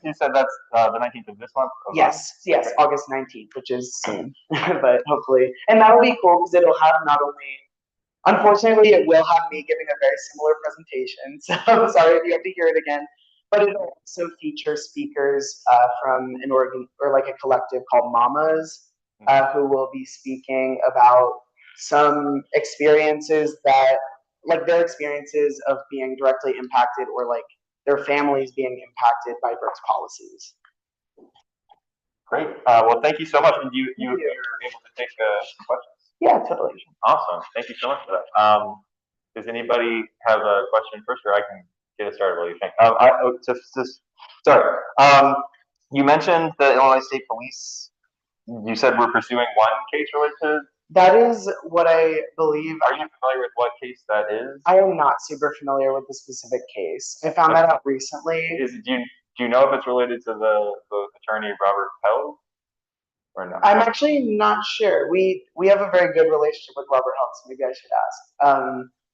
You said that's the 19th of this month? Yes, August 19th, which is soon, but hopefully. And that'll be cool because it'll have not only, unfortunately, it will have me giving a very similar presentation, so I'm sorry if you have to hear it again, but it'll also feature speakers from an organ or like a collective called Mamas, who will be speaking about some experiences that, like their experiences of being directly impacted or like their families being impacted by Burke's policies. Great. Well, thank you so much. And you're able to take questions? Yeah, totally. Awesome. Thank you so much for that. Does anybody have a question first, or I can get it started? What do you think? Sorry. You mentioned the Illinois State Police. You said we're pursuing one case related to That is what I believe. Are you familiar with what case that is? I am not super familiar with the specific case. I found that out recently. Do you know if it's related to the attorney Robert Pell? Or no? I'm actually not sure. We have a very good relationship with Robert Hunt, so maybe I should ask.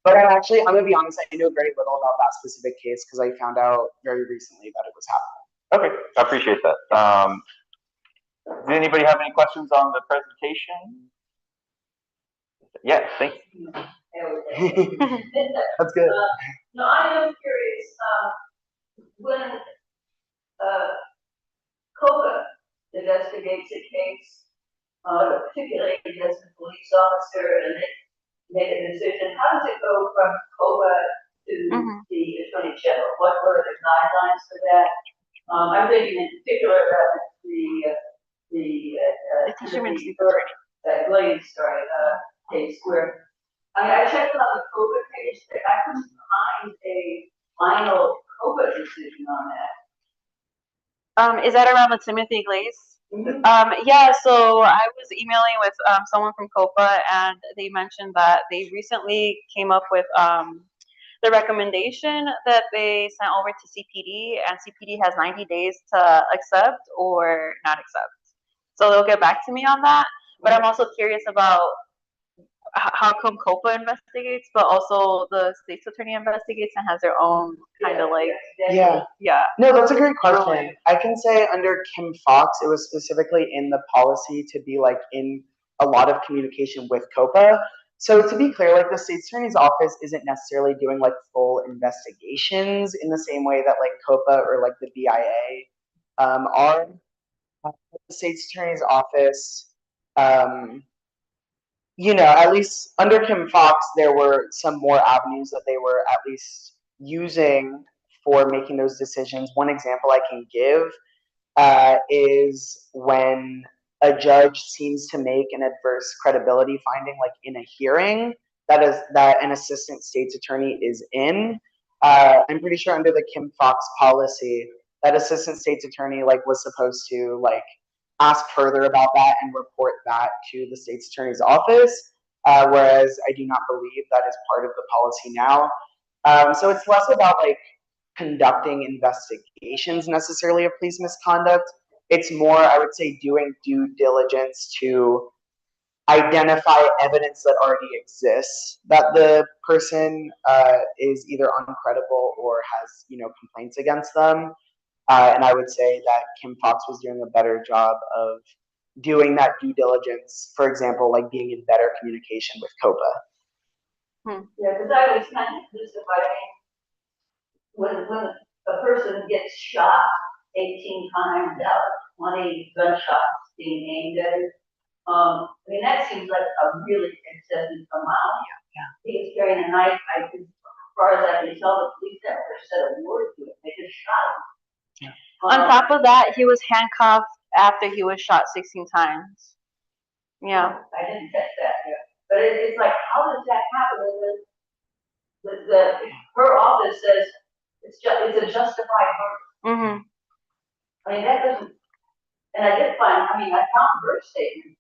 But I'm gonna be honest, I know very little about that specific case because I found out very recently that it was happening. Okay, I appreciate that. Does anybody have any questions on the presentation? Yeah, thanks. That's good. No, I am curious, when, COPA investigates a case, particularly against a police officer, and they make a decision, how does it go from COPA to the Attorney General? What are the guidelines for that? I'm thinking in particular about Glades, case where, I checked on the COPA page, but I couldn't find a final COPA decision on that. Is that around the Timothy Glaze? Mhm. Yeah, so I was emailing with someone from COPA, and they mentioned that they recently came up with the recommendation that they sent over to CPD, and CPD has 90 days to accept or not accept. So they'll get back to me on that. But I'm also curious about how come COPA investigates, but also the state's attorney investigates and has their own kind of like, Yeah. No, that's a great question. I can say under Kim Fox, it was specifically in the policy to be like in a lot of communication with COPA. So to be clear, like the state's attorney's office isn't necessarily doing like full investigations in the same way that like COPA or like the BIA are. The state's attorney's office, at least under Kim Fox, there were some more avenues that they were at least using for making those decisions. One example I can give is when a judge seems to make an adverse credibility finding, like in a hearing that an assistant state's attorney is in. I'm pretty sure under the Kim Fox policy, that assistant state's attorney was supposed to ask further about that and report that to the state's attorney's office. Whereas I do not believe that is part of the policy now. So it's less about conducting investigations necessarily of police misconduct. It's more, I would say, doing due diligence to identify evidence that already exists that the person is either uncredible or has complaints against them. And I would say that Kim Fox was doing a better job of doing that due diligence, for example, being in better communication with COPA. Yeah, because I was kind of mystified. When a person gets shot 18 times out of 20 gunshots being aimed at it, that seems like a really excessive amount. Yeah. He was carrying a knife. As far as I can tell, the police never said a word to it. They just shot him. Yeah. On top of that, he was handcuffed after he was shot 16 times. Yeah. I didn't catch that. Yeah. But it's like, how does that happen? Her office says it's a justified murder. That doesn't. And I did find. I found her statement.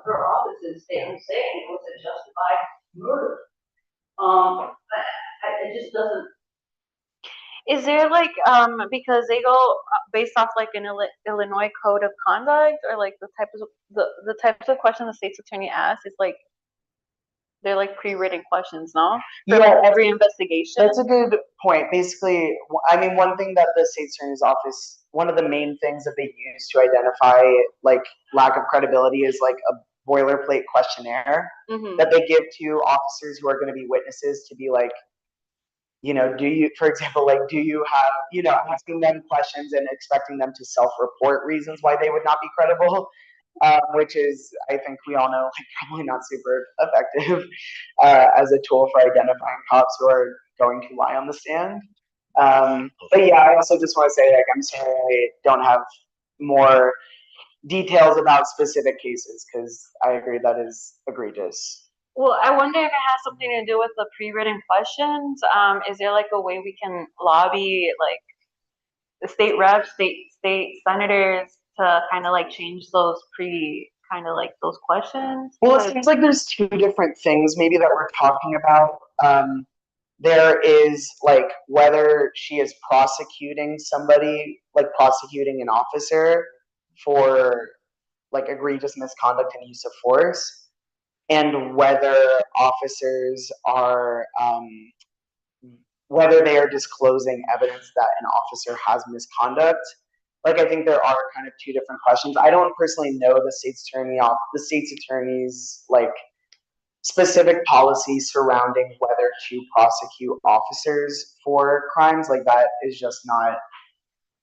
Her office's statement saying it was a justified murder. It just doesn't. Is there because they go based off an Illinois code of conduct, or the types of questions the state's attorney asks is they're pre-written questions, no? For every investigation. That's a good point. Basically, one thing that the state's attorney's office, one of the main things that they use to identify lack of credibility is a boilerplate questionnaire that they give to officers who are going to be witnesses to be do you, for example, do you have, asking them questions and expecting them to self-report reasons why they would not be credible, which is, I think we all know, probably not super effective as a tool for identifying cops who are going to lie on the stand. But yeah, I also just want to say, I'm sorry I don't have more details about specific cases, because I agree that is egregious. Well, I wonder if it has something to do with the pre-written questions. Is there a way we can lobby the state reps, state senators to kind of change those kind of like those questions? Well, it seems like there's two different things maybe that we're talking about. There is like whether she is prosecuting somebody, like prosecuting an officer for like egregious misconduct and use of force, and whether officers are whether they are disclosing evidence that an officer has misconduct. Like, I think there are kind of two different questions. I don't personally know the state's attorney's like specific policy surrounding whether to prosecute officers for crimes. Like, that is just not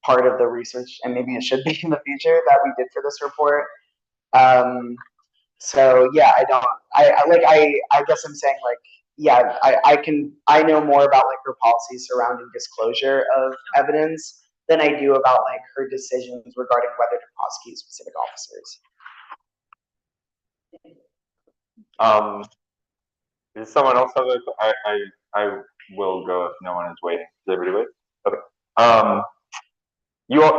part of the research, and maybe it should be in the future, that we did for this report. So yeah, I guess I'm saying like, yeah, I know more about like her policies surrounding disclosure of evidence than I do about like her decisions regarding whether to prosecute specific officers. Does someone else have I will go if no one is waiting. Is everybody wait? Okay.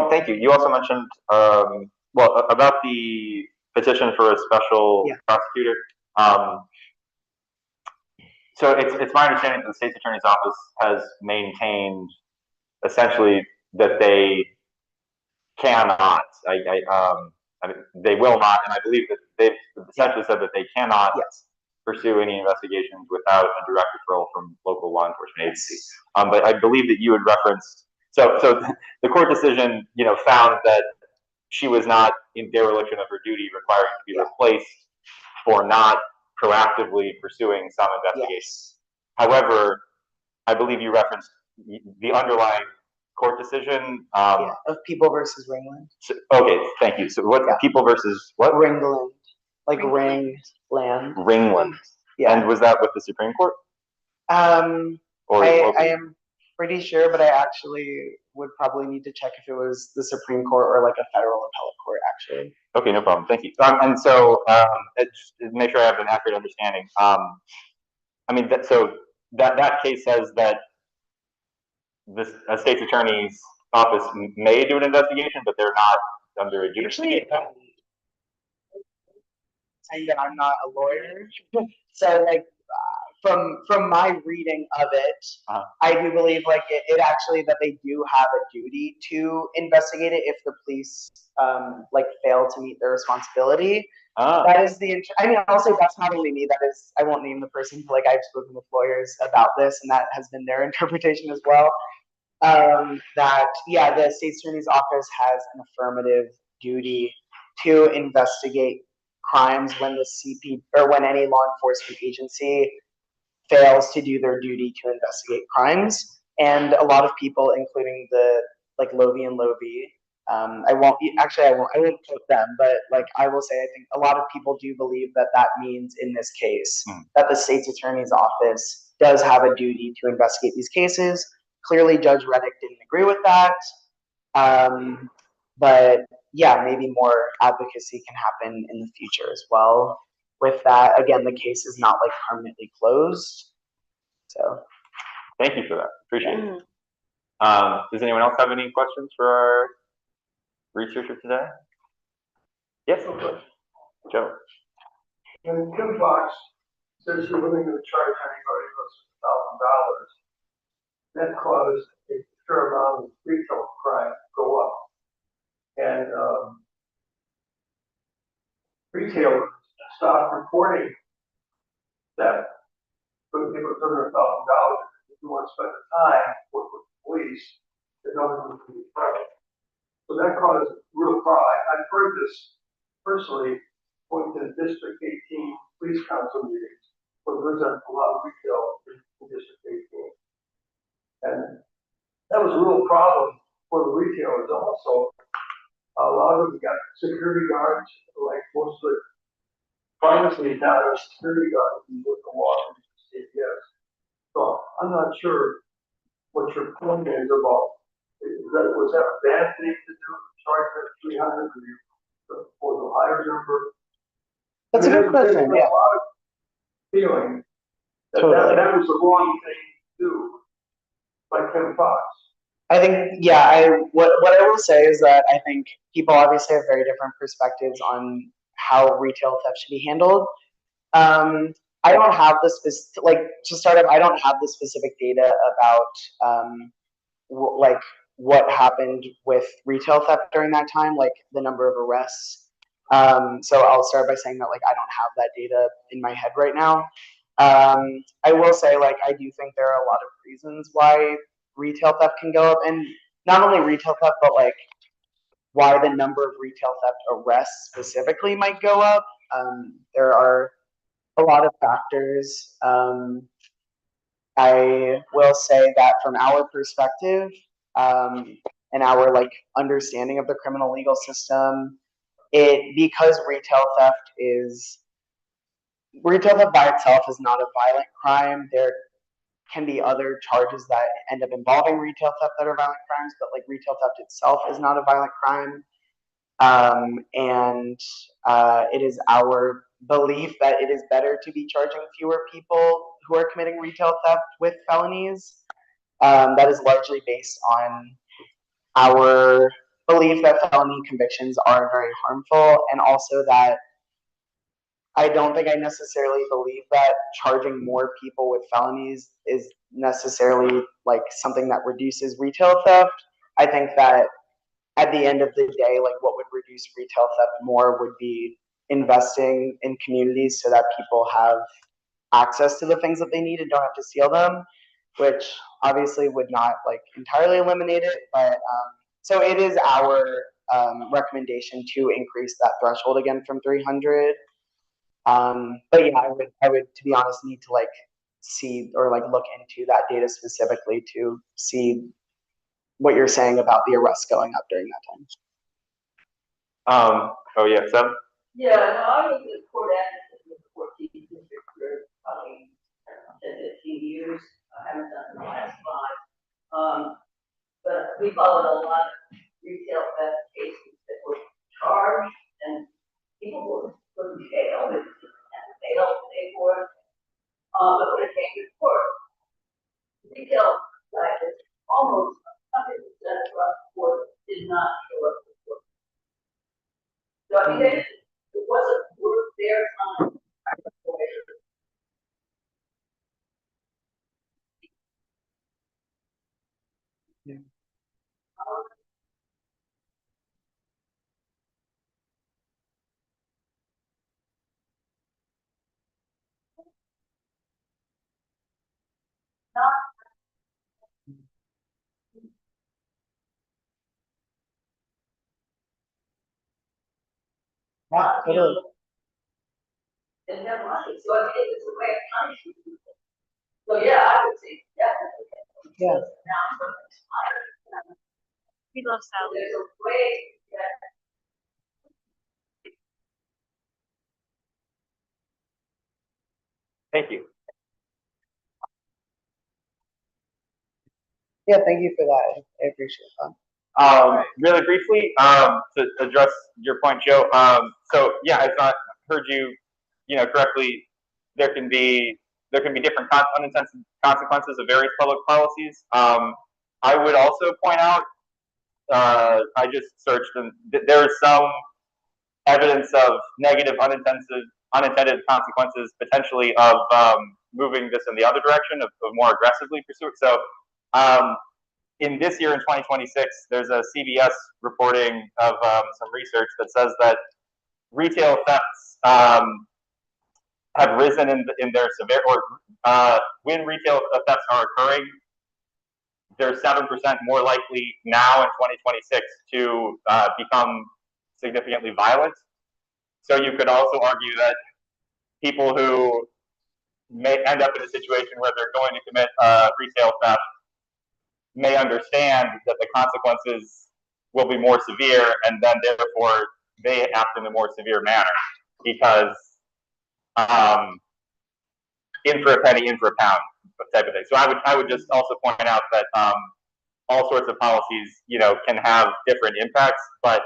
Thank you. You also mentioned, well, about the petition for a special prosecutor. So it's my understanding that the state's attorney's office has maintained essentially that they cannot. I mean, they will not, and I believe that they've essentially said that they cannot pursue any investigations without a direct referral from local law enforcement agencies. But I believe that you had referenced. So the court decision, found that she was not in dereliction of her duty, requiring to be replaced for not proactively pursuing some investigations. However, I believe you referenced the underlying court decision Of People versus Ringland. So, okay, thank you. So what People versus what? Ringland, like ringland. Ringland. Yeah. And was that with the Supreme Court? I am pretty sure, but I actually would probably need to check if it was the Supreme Court or like a federal appellate court, actually. Okay, no problem. Thank you. And so, just to make sure I have an accurate understanding. I mean, that case says that a state's attorney's office may do an investigation, but they're not under a Usually, saying that I'm not a lawyer, so like from my reading of it, I do believe like it actually that they do have a duty to investigate it if the police like fail to meet their responsibility. That is I mean, also that's not only me. That is, I won't name the person. Like, I've spoken with lawyers about this, and that has been their interpretation as well. That the state's attorney's office has an affirmative duty to investigate crimes when when any law enforcement agency fails to do their duty to investigate crimes. And a lot of people, including the like Lovie and Lovie, I won't quote them, but like I will say, I think a lot of people do believe that means in this case that the state's attorney's office does have a duty to investigate these cases. Clearly, Judge Reddick didn't agree with that. But yeah, maybe more advocacy can happen in the future as well. With that, again, the case is not like permanently closed. So, thank you for that. Appreciate it. Does anyone else have any questions for our researcher today? Yes, Joe. When Kim Fox says she wasn't going to charge anybody less than $1,000, that caused a fair amount of retail crime to go up. And retailers stopped reporting that when they were $100,000, if you want to spend the time with the police, that no one would be charged. So that caused real problem. I've heard this personally going to District 18 police council meetings, where there's a lot of retail in District 18. And that was a real problem for the retailers also. A lot of them got security guards, like most of the pharmacies now have security guards who look the law and CCPS. So I'm not sure what your point is about. Was that a bad thing to do? Charge that 300 for the higher number? That's a good question. There's a lot of feeling that was the wrong thing to do by Kim Fox. I think, what I will say is that I think people obviously have very different perspectives on how retail theft should be handled. I don't have the specific, like, to start up, I don't have the specific data about like what happened with retail theft during that time, like the number of arrests. So I'll start by saying that like I don't have that data in my head right now. I will say like I do think there are a lot of reasons why retail theft can go up, and not only retail theft, but like why the number of retail theft arrests specifically might go up. There are a lot of factors. I will say that from our perspective, and our like understanding of the criminal legal system, because retail theft by itself is not a violent crime. There can be other charges that end up involving retail theft that are violent crimes, but like retail theft itself is not a violent crime. And it is our belief that it is better to be charging fewer people who are committing retail theft with felonies. That is largely based on our belief that felony convictions are very harmful, and also that I don't think I necessarily believe that charging more people with felonies is necessarily like something that reduces retail theft. I think that at the end of the day, like what would reduce retail theft more would be investing in communities so that people have access to the things that they need and don't have to steal them, which obviously would not like entirely eliminate it, but so it is our recommendation to increase that threshold again from 300. But yeah, I would, to be honest, need to like see or like look into that data specifically to see what you're saying about the arrests going up during that time. Oh yeah, Sam? Yeah, no, I was in court advocate in the 14th district for probably 10, 15 years. I haven't done the last 5. But we followed a lot of retail theft cases that were charged and people were put in jail and they helped pay for it. But when it came to court, retail theft is almost 100% across the board did not show up to court. So I mean, it wasn't worth their time. Yeah. Yeah, totally. Didn't have money, so I mean, it was a way of punishing people. So yeah, I would say definitely. Yeah. Now, so it's higher. We love Sally. There's a way that Thank you. Yeah, thank you for that. I appreciate that. Really briefly, to address your point, Joe. So yeah, I thought heard you, correctly. There can be different unintended consequences of various public policies. I would also point out, I just searched, and there is some evidence of negative unintended consequences potentially of moving this in the other direction of more aggressively pursuing. So in this year in 2026, there's a CBS reporting of some research that says that retail thefts have risen in their severity, or when retail thefts are occurring, they're 7% more likely now in 2026 to become significantly violent. So you could also argue that people who may end up in a situation where they're going to commit retail theft may understand that the consequences will be more severe, and then therefore they act in a more severe manner, because in for a penny, in for a pound type of thing. So I would just also point out that all sorts of policies, can have different impacts, but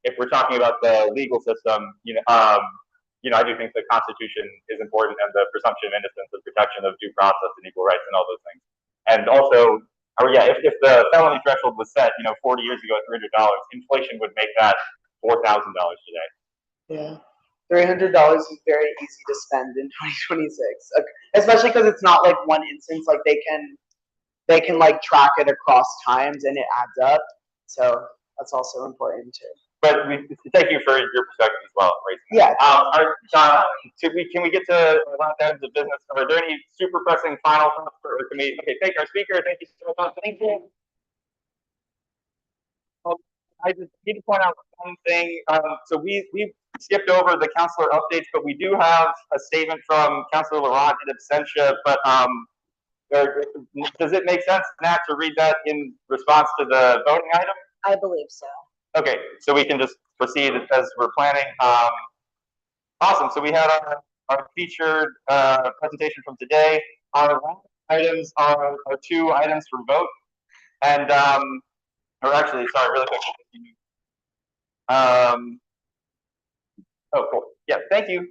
if we're talking about the legal system, I do think the Constitution is important, and the presumption of innocence, the protection of due process and equal rights, and all those things. And also, if the felony threshold was set, 40 years ago at $300, inflation would make that $4,000 today. Yeah. $300 is very easy to spend in 2026, especially because it's not like one instance. Like they can like track it across times and it adds up. So that's also important too. But we thank you for your perspective as well, right? Yeah. Can we get to last items of business? Are there any super pressing final thoughts, or can we? Okay, thank our speaker. Thank you so much. Thank you. I just need to point out one thing. So we skipped over the counselor updates, but we do have a statement from Councilor Laurent in absentia. But does it make sense, Nat, to read that in response to the voting item? I believe so. Okay, so we can just proceed as we're planning. Awesome. So we had our featured presentation from today. Our last items are 2 items for vote, and or actually, sorry, really quick. Oh, cool. Yeah, thank you.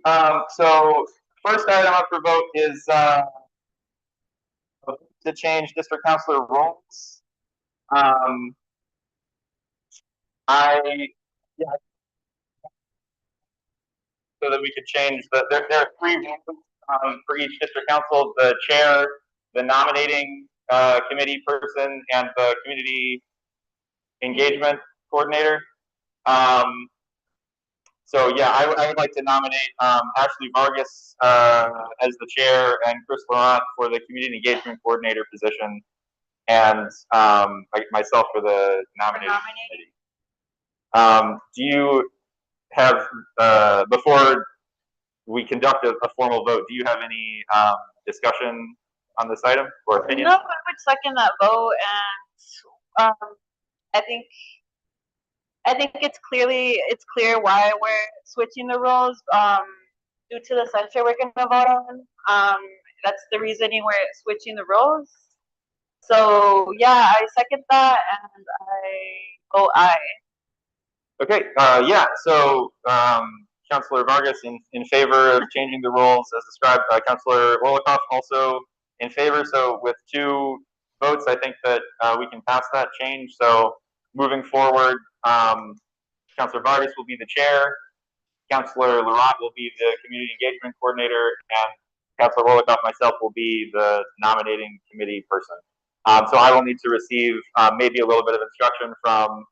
So first item up for vote is to change district councilor roles. Yeah, so that we could change there are 3 roles for each district council: the chair, the nominating committee person, and the community engagement coordinator. So yeah, I would like to nominate Ashley Vargas as the chair and Chris Laurent for the community engagement coordinator position, and myself for the nominating committee. Do you have before we conduct a formal vote, do you have any discussion on this item or opinion? No, I would second that vote, and I think it's clear why we're switching the roles due to the censure we're going to vote on. That's the reasoning we're switching the roles. So yeah, I second that, and I vote aye. Okay, yeah, so Councilor Vargas in favor of changing the roles as described. Councilor Wolikoff also in favor. So with 2 votes, I think that we can pass that change. So moving forward, Councilor Vargas will be the chair, Councilor Laurent will be the community engagement coordinator, and Councilor Wolikoff, myself, will be the nominating committee person. So I will need to receive maybe a little bit of instruction from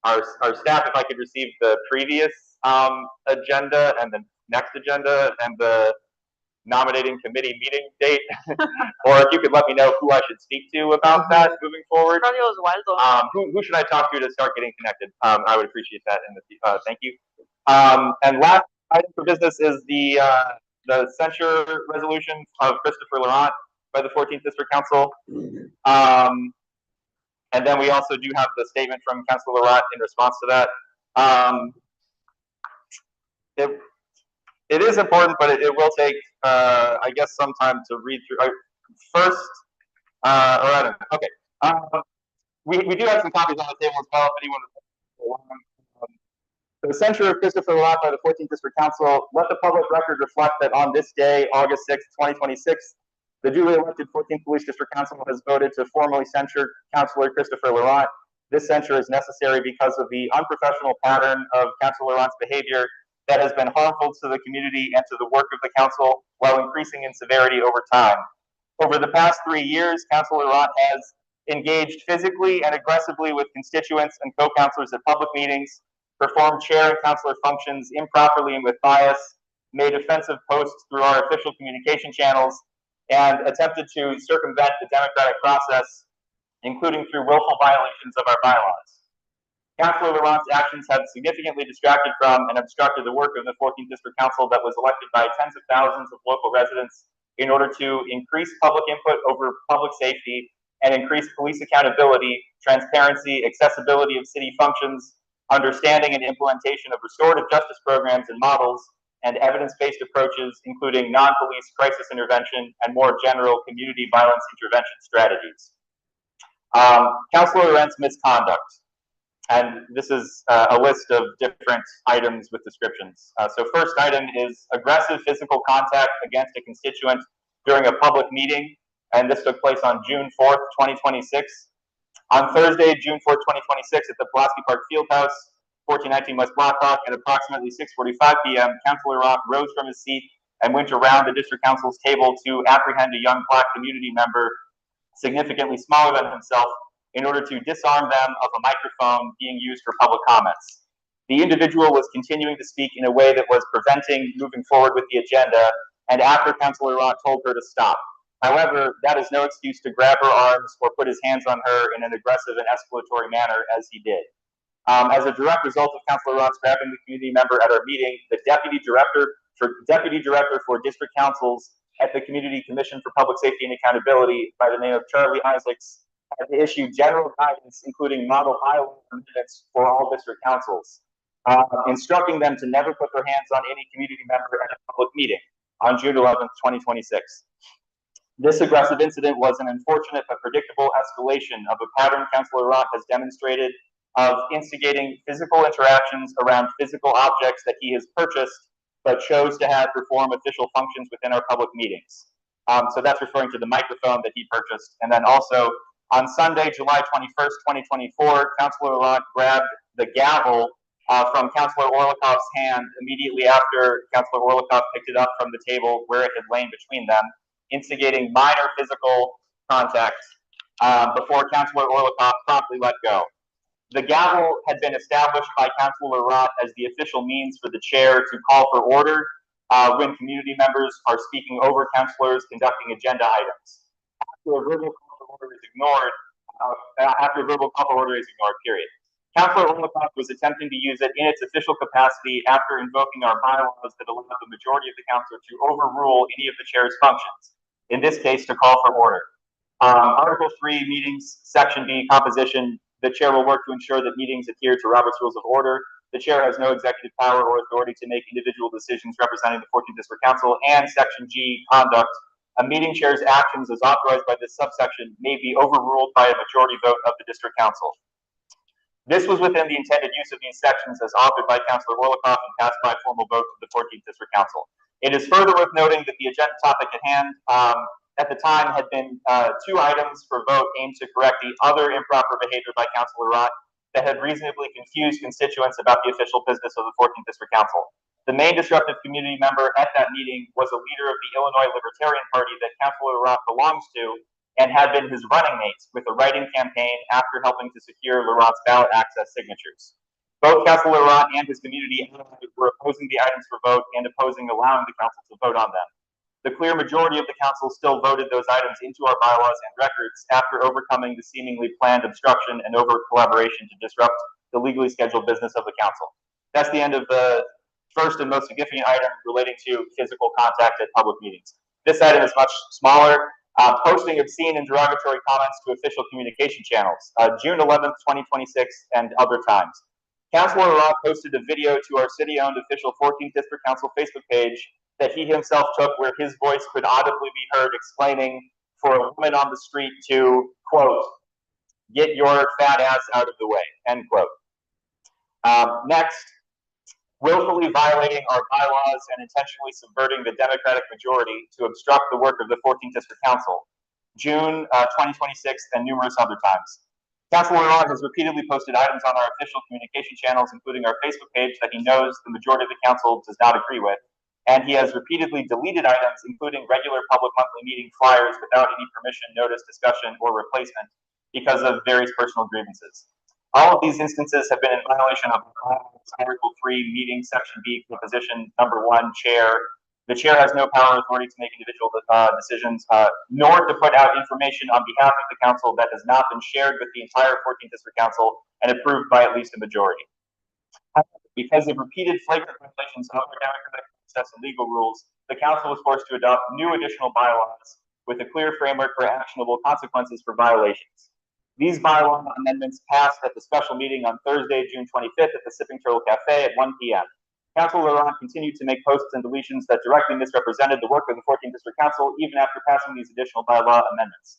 our staff, if I could receive the previous agenda and the next agenda and the nominating committee meeting date, or if you could let me know who I should speak to about that moving forward. Who should I talk to start getting connected? I would appreciate that. Thank you. And last item for business is the censure resolution of Christopher Laurent by the 14th District Council. And then we also do have the statement from Councilor Laurent in response to that. It is important, but it will take, I guess, some time to read through. First, or I don't know. Okay. We do have some copies on the table as well, if anyone would like. The censure of Christopher Laurent by the 14th District Council. Let the public record reflect that on this day, August 6, 2026, the duly elected 14th Police District Council has voted to formally censure Councilor Christopher Laurent. This censure is necessary because of the unprofessional pattern of Councilor Laurent's behavior that has been harmful to the community and to the work of the council while increasing in severity over time. Over the past 3 years, Councilor Laurent has engaged physically and aggressively with constituents and co-councilors at public meetings, performed chair and councilor functions improperly and with bias, made offensive posts through our official communication channels, and attempted to circumvent the democratic process, including through willful violations of our bylaws. Councilor Laurent's actions have significantly distracted from and obstructed the work of the 14th District Council that was elected by tens of thousands of local residents in order to increase public input over public safety and increase police accountability, transparency, accessibility of city functions, understanding and implementation of restorative justice programs and models, and evidence-based approaches, including non-police crisis intervention and more general community violence intervention strategies. Councilor Laurent's misconduct. And this is a list of different items with descriptions. So first item is aggressive physical contact against a constituent during a public meeting, and this took place on June 4th, 2026. On Thursday, June 4th, 2026, at the Pulaski Park Fieldhouse, 1419 West Blackhawk, at approximately 6:45 p.m., Councilor Rock rose from his seat and went around the district council's table to apprehend a young Black community member significantly smaller than himself in order to disarm them of a microphone being used for public comments. The individual was continuing to speak in a way that was preventing moving forward with the agenda, and after Councilor Rock told her to stop. However, that is no excuse to grab her arms or put his hands on her in an aggressive and escalatory manner as he did. As a direct result of Councilor Rock's grabbing the community member at our meeting, the Deputy Director for District Councils at the Community Commission for Public Safety and Accountability by the name of Charlie Isaacs had to issue general guidance, including model bylaw amendments for all district councils, instructing them to never put their hands on any community member at a public meeting on June 11th, 2026. This aggressive incident was an unfortunate but predictable escalation of a pattern Councilor Rock has demonstrated of instigating physical interactions around physical objects that he has purchased but chose to have perform official functions within our public meetings. So that's referring to the microphone that he purchased. And then also on Sunday, July 21st, 2024, Councilor Rock grabbed the gavel from Councilor Orlikoff's hand immediately after Councilor Orlikoff picked it up from the table where it had lain between them, instigating minor physical contact before Councilor Orlikoff promptly let go. The gavel had been established by Councilor Roth as the official means for the chair to call for order when community members are speaking over councilors conducting agenda items. After a verbal call for order is ignored, period. Councilor Orlikoff was attempting to use it in its official capacity after invoking our bylaws that allow the majority of the council to overrule any of the chair's functions, in this case, to call for order. Article 3, meetings, Section B, composition. The chair will work to ensure that meetings adhere to Robert's Rules of Order. The chair has no executive power or authority to make individual decisions representing the 14th District Council. And Section G, conduct. A meeting chair's actions as authorized by this subsection may be overruled by a majority vote of the District Council. This was within the intended use of these sections as authored by Councilor Orlikoff and passed by formal vote of the 14th District Council. It is further worth noting that the agenda topic at hand at the time had been 2 items for vote aimed to correct the other improper behavior by Councilor Roth that had reasonably confused constituents about the official business of the 14th District Council. The main disruptive community member at that meeting was a leader of the Illinois Libertarian Party that Councilor Roth belongs to and had been his running mate with a writing campaign after helping to secure Roth's ballot access signatures. Both Councilor Roth and his community were opposing the items for vote and opposing allowing the council to vote on them. The clear majority of the council still voted those items into our bylaws and records after overcoming the seemingly planned obstruction and overt collaboration to disrupt the legally scheduled business of the council. That's the end of the first and most significant item relating to physical contact at public meetings. This item is much smaller. Posting obscene and derogatory comments to official communication channels, June 11th, 2026, and other times. Councilor Roth posted a video to our city-owned official 14th District Council Facebook page that he himself took where his voice could audibly be heard explaining for a woman on the street to, quote, "Get your fat ass out of the way," end quote. Next, willfully violating our bylaws and intentionally subverting the Democratic majority to obstruct the work of the 14th District Council, June 2026, and numerous other times. Councilor Roth has repeatedly posted items on our official communication channels, including our Facebook page, that he knows the majority of the council does not agree with, and he has repeatedly deleted items, including regular public monthly meeting flyers without any permission, notice, discussion, or replacement, because of various personal grievances. All of these instances have been in violation of Article 3, meeting, Section B, composition, number 1, chair. The chair has no power or authority to make individual decisions, nor to put out information on behalf of the council that has not been shared with the entire 14th District Council and approved by at least a majority. Because of repeated flagrant violations of our democratic process and legal rules, the council was forced to adopt new additional bylaws with a clear framework for actionable consequences for violations. These bylaw amendments passed at the special meeting on Thursday, June 25th at the Sipping Turtle Cafe at 1 p.m. Councilor Roth continued to make posts and deletions that directly misrepresented the work of the 14th District Council even after passing these additional bylaw amendments.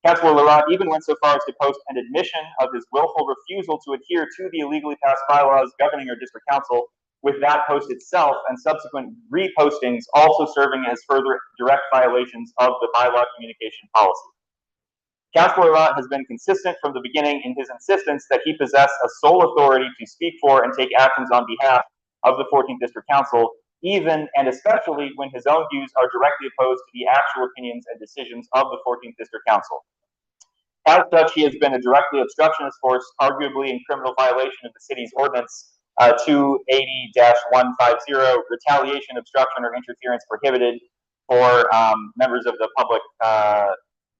Councilor Roth even went so far as to post an admission of his willful refusal to adhere to the illegally passed bylaws governing our district council, with that post itself and subsequent repostings also serving as further direct violations of the bylaw communication policy. Councilor Laurent has been consistent from the beginning in his insistence that he possess a sole authority to speak for and take actions on behalf of the 14th District Council, even and especially when his own views are directly opposed to the actual opinions and decisions of the 14th District Council. As such, he has been a directly obstructionist force, arguably in criminal violation of the city's ordinance 280-150, retaliation, obstruction, or interference prohibited for members of the public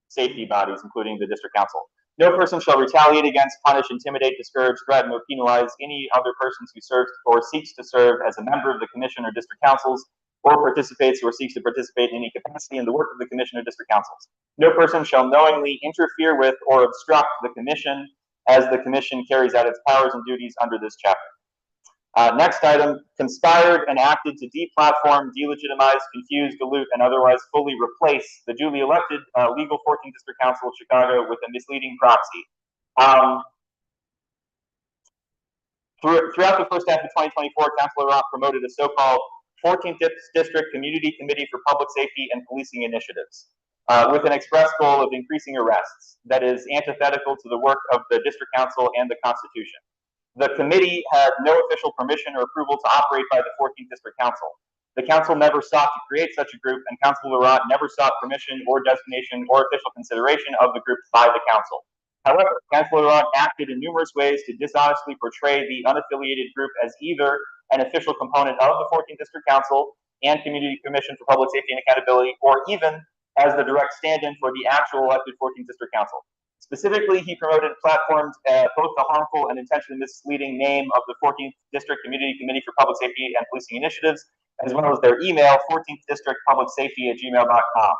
safety bodies, including the district council. No person shall retaliate against, punish, intimidate, discourage, threaten, or penalize any other persons who serves or seeks to serve as a member of the commission or district councils, or participates or seeks to participate in any capacity in the work of the commission or district councils. No person shall knowingly interfere with or obstruct the commission as the commission carries out its powers and duties under this chapter. Next item, conspired and acted to deplatform, delegitimize, confuse, dilute, and otherwise fully replace the duly elected legal 14th District Council of Chicago with a misleading proxy. Throughout the first half of 2024, Councilor Roth promoted a so-called 14th District Community Committee for Public Safety and Policing Initiatives, with an express goal of increasing arrests that is antithetical to the work of the District Council and the Constitution. The committee had no official permission or approval to operate by the 14th District Council. The council never sought to create such a group, and Councilor Laurent never sought permission or designation or official consideration of the group by the council. However, Councilor Laurent acted in numerous ways to dishonestly portray the unaffiliated group as either an official component of the 14th District Council and Community Commission for Public Safety and Accountability, or even as the direct stand-in for the actual elected 14th District Council. Specifically, he promoted and platformed both the harmful and intentionally misleading name of the 14th District Community Committee for Public Safety and Policing Initiatives, as well as their email, 14thdistrictpublicsafety@gmail.com,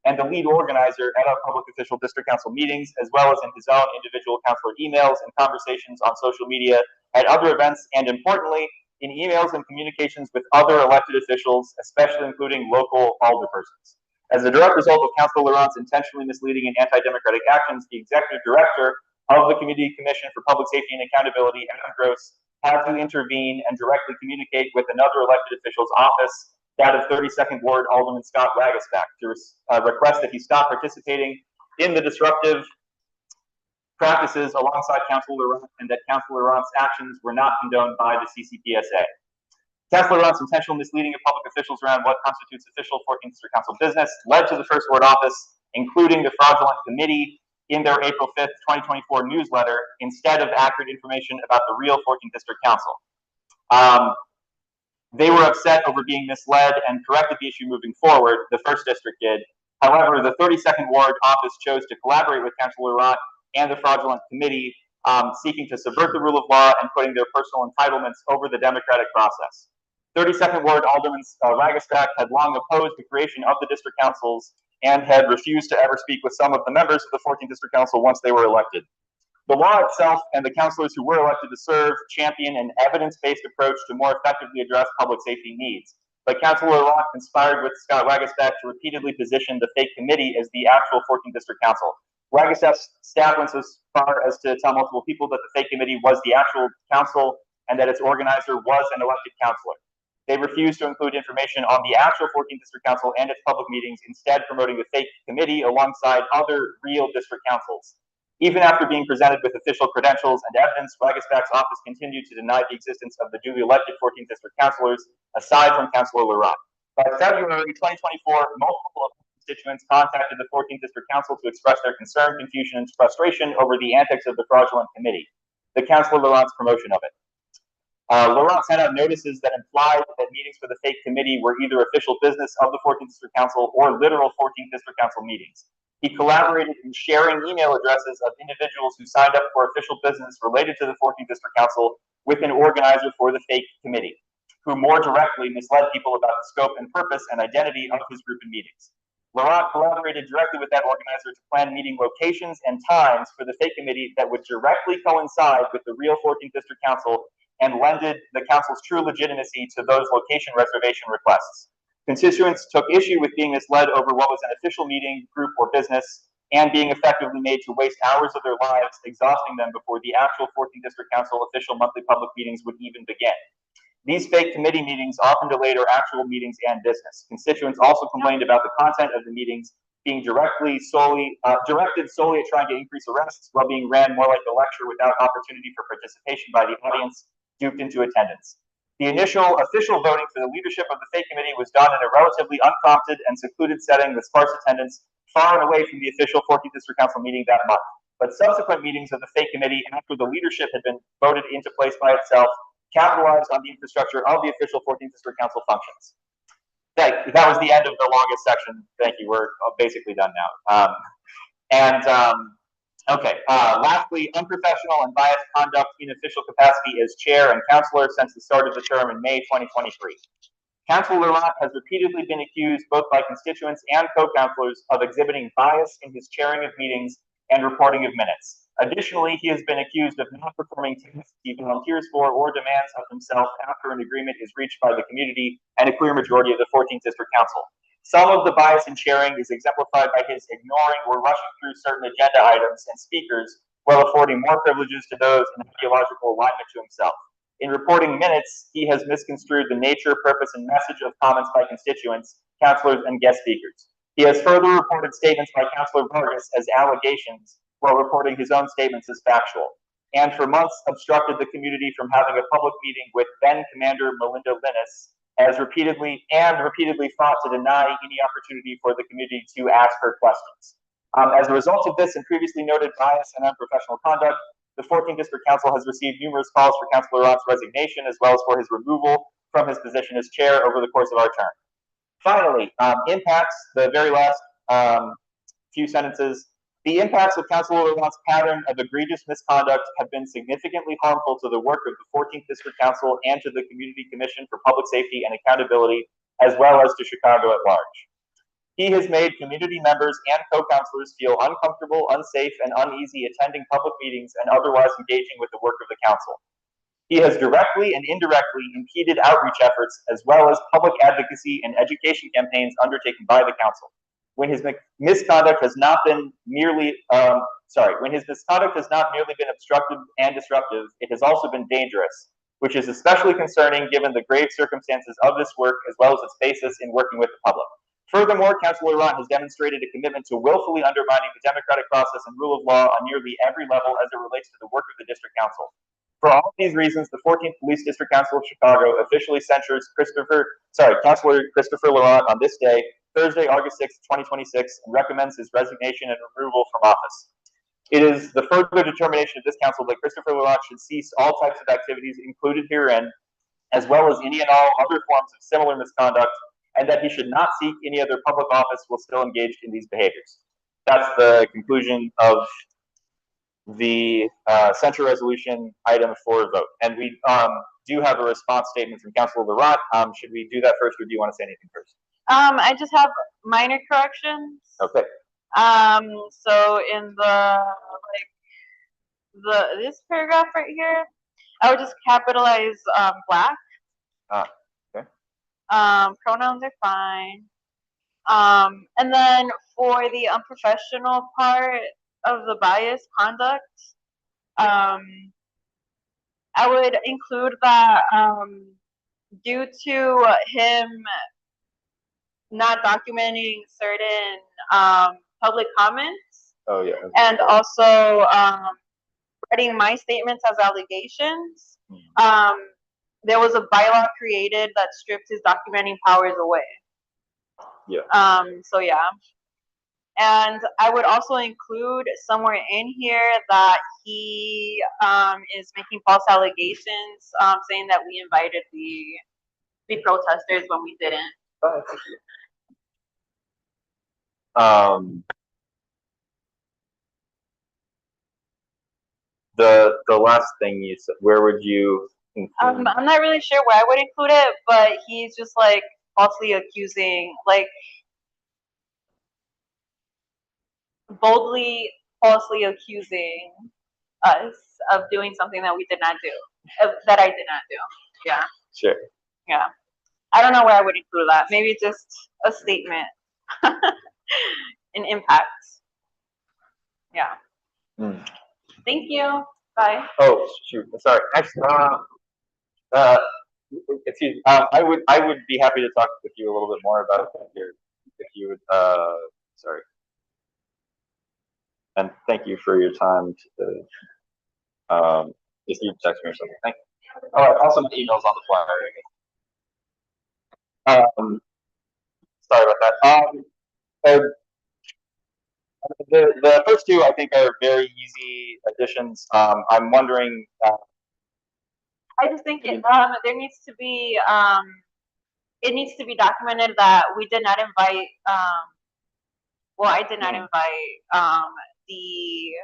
and the lead organizer at our public official district council meetings, as well as in his own individual councilor emails and conversations on social media, at other events, and importantly, in emails and communications with other elected officials, especially including local alderpersons. As a direct result of Councilor Laurent's intentionally misleading and anti-democratic actions, the executive director of the Community Commission for Public Safety and Accountability, Adam Gross, had to intervene and directly communicate with another elected official's office, that of 32nd Ward Alderman Scott Wagasback, to request that he stop participating in the disruptive practices alongside Councilor Laurent, and that Councilor Laurent's actions were not condoned by the CCPSA. Councilor Laurent's intentional misleading of public officials around what constitutes official 14th District Council business led to the First Ward office, including the fraudulent committee, in their April 5th, 2024 newsletter, instead of accurate information about the real 14th District Council. They were upset over being misled and corrected the issue moving forward, the First District did. However, the 32nd Ward office chose to collaborate with Councilor Laurent and the fraudulent committee, seeking to subvert the rule of law and putting their personal entitlements over the democratic process. 32nd Ward Alderman Wagasback had long opposed the creation of the district councils and had refused to ever speak with some of the members of the 14th District Council once they were elected. The law itself and the councilors who were elected to serve champion an evidence-based approach to more effectively address public safety needs. But Councilor Laurent conspired with Scott Wagasback to repeatedly position the fake committee as the actual 14th District Council. Wagasback's staff went so far as to tell multiple people that the fake committee was the actual council and that its organizer was an elected councilor. They refused to include information on the actual 14th District Council and its public meetings, instead promoting the fake committee alongside other real district councils. Even after being presented with official credentials and evidence, Wagasback's office continued to deny the existence of the duly elected 14th District councilors, aside from Councilor Laurent. By February 2024, multiple constituents contacted the 14th District Council to express their concern, confusion, and frustration over the antics of the fraudulent committee, the Councilor Laurent's promotion of it. Laurent sent out notices that implied that meetings for the fake committee were either official business of the 14th District Council or literal 14th District Council meetings. He collaborated in sharing email addresses of individuals who signed up for official business related to the 14th District Council with an organizer for the fake committee, who more directly misled people about the scope and purpose and identity of his group and meetings. Laurent collaborated directly with that organizer to plan meeting locations and times for the fake committee that would directly coincide with the real 14th District Council and lended the council's true legitimacy to those location reservation requests. Constituents took issue with being misled over what was an official meeting, group, or business, and being effectively made to waste hours of their lives, exhausting them before the actual 14th District Council official monthly public meetings would even begin. These fake committee meetings often delayed our actual meetings and business. Constituents also complained about the content of the meetings being directed solely at trying to increase arrests, while being ran more like a lecture without opportunity for participation by the audience, duped into attendance. The initial official voting for the leadership of the FAE committee was done in a relatively unprompted and secluded setting with sparse attendance, far and away from the official 14th District Council meeting that month. But subsequent meetings of the FAE committee, after the leadership had been voted into place by itself, capitalized on the infrastructure of the official 14th District Council functions. That was the end of the longest section. Thank you. We're basically done now. Lastly, unprofessional and biased conduct in official capacity as chair and councilor since the start of the term in May 2023. Councilor Laurent has repeatedly been accused, both by constituents and co-councilors, of exhibiting bias in his chairing of meetings and reporting of minutes. Additionally, he has been accused of not performing tasks he volunteers for or demands of himself after an agreement is reached by the community and a clear majority of the 14th District Council. Some of the bias in chairing is exemplified by his ignoring or rushing through certain agenda items and speakers while affording more privileges to those in ideological alignment to himself. In reporting minutes, he has misconstrued the nature, purpose, and message of comments by constituents, councilors, and guest speakers. He has further reported statements by Councilor Vargas as allegations, while reporting his own statements as factual, and for months obstructed the community from having a public meeting with then Commander Melinda Linus, as repeatedly fought to deny any opportunity for the community to ask her questions. As a result of this and previously noted bias and unprofessional conduct, the 14th District Council has received numerous calls for Councilor Laurent's resignation, as well as for his removal from his position as chair over the course of our term. Finally, impacts, the very last few sentences. The impacts of Councilor Laurent's pattern of egregious misconduct have been significantly harmful to the work of the 14th District Council and to the Community Commission for Public Safety and Accountability, as well as to Chicago at large. He has made community members and co-councilors feel uncomfortable, unsafe, and uneasy attending public meetings and otherwise engaging with the work of the council. He has directly and indirectly impeded outreach efforts, as well as public advocacy and education campaigns undertaken by the council. When his misconduct has not merely been obstructive and disruptive, it has also been dangerous, which is especially concerning given the grave circumstances of this work, as well as its basis in working with the public. Furthermore, Councilor Laurent has demonstrated a commitment to willfully undermining the democratic process and rule of law on nearly every level as it relates to the work of the District Council. For all of these reasons, the 14th Police District Council of Chicago officially censures Councilor Christopher Laurent on this day, Thursday, August 6, 2026, and recommends his resignation and removal from office. It is the further determination of this council that Christopher Laurent should cease all types of activities included herein, as well as any and all other forms of similar misconduct, and that he should not seek any other public office while still engaged in these behaviors. That's the conclusion of the censure resolution item for vote. And we do have a response statement from Councilor Laurent. Should we do that first, or do you want to say anything first? I just have minor corrections. Okay. So in this paragraph right here, I would just capitalize black. Okay. Pronouns are fine. And then for the unprofessional part of the bias conduct, I would include that due to him not documenting certain public comments. Oh, yeah. And also writing my statements as allegations. There was a bylaw created that stripped his documenting powers away. Yeah. So yeah. And I would also include somewhere in here that he is making false allegations, saying that we invited the protesters when we didn't. The last thing you said, where would you include? I'm not really sure where I would include it, but he's just like falsely accusing, like boldly, falsely accusing us of doing something that we did not do, that I did not do. Yeah. Sure. Yeah. I don't know where I would include that. Maybe just a statement. An impact. Yeah. Thank you. Bye. Oh, shoot. Sorry. Actually, excuse me. I would be happy to talk with you a little bit more about it here if you would. Sorry. And thank you for your time today. If you text me or something, thank you. All right, also my email's on the flyer. Sorry about that. Uh, the first two I think are very easy additions. I'm wondering. I just think there needs to be it needs to be documented that we did not invite well, I did not invite the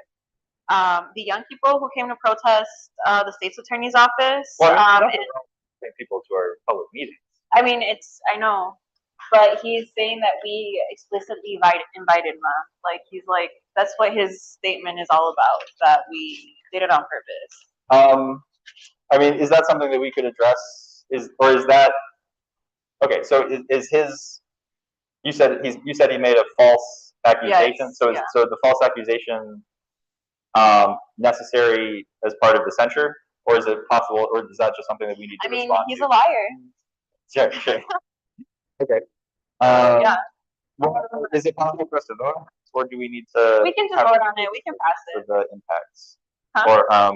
young people who came to protest the state's attorney's office. Well, people to our public meetings. I mean, I know, but he's saying that we explicitly invited them. Like, he's like, that's what his statement is all about, that we did it on purpose. I mean, is that something that we could address? Is that okay? So is his? You said he made a false accusation. Yes, so so the false accusation necessary as part of the censure, or is it possible, or is that just something that we need to respond to? He's a liar. Sure. Okay. Yeah. Well, is it possible for us to vote on this, or do we need to? We can just vote on it. We can pass it. For the impacts. Huh? Or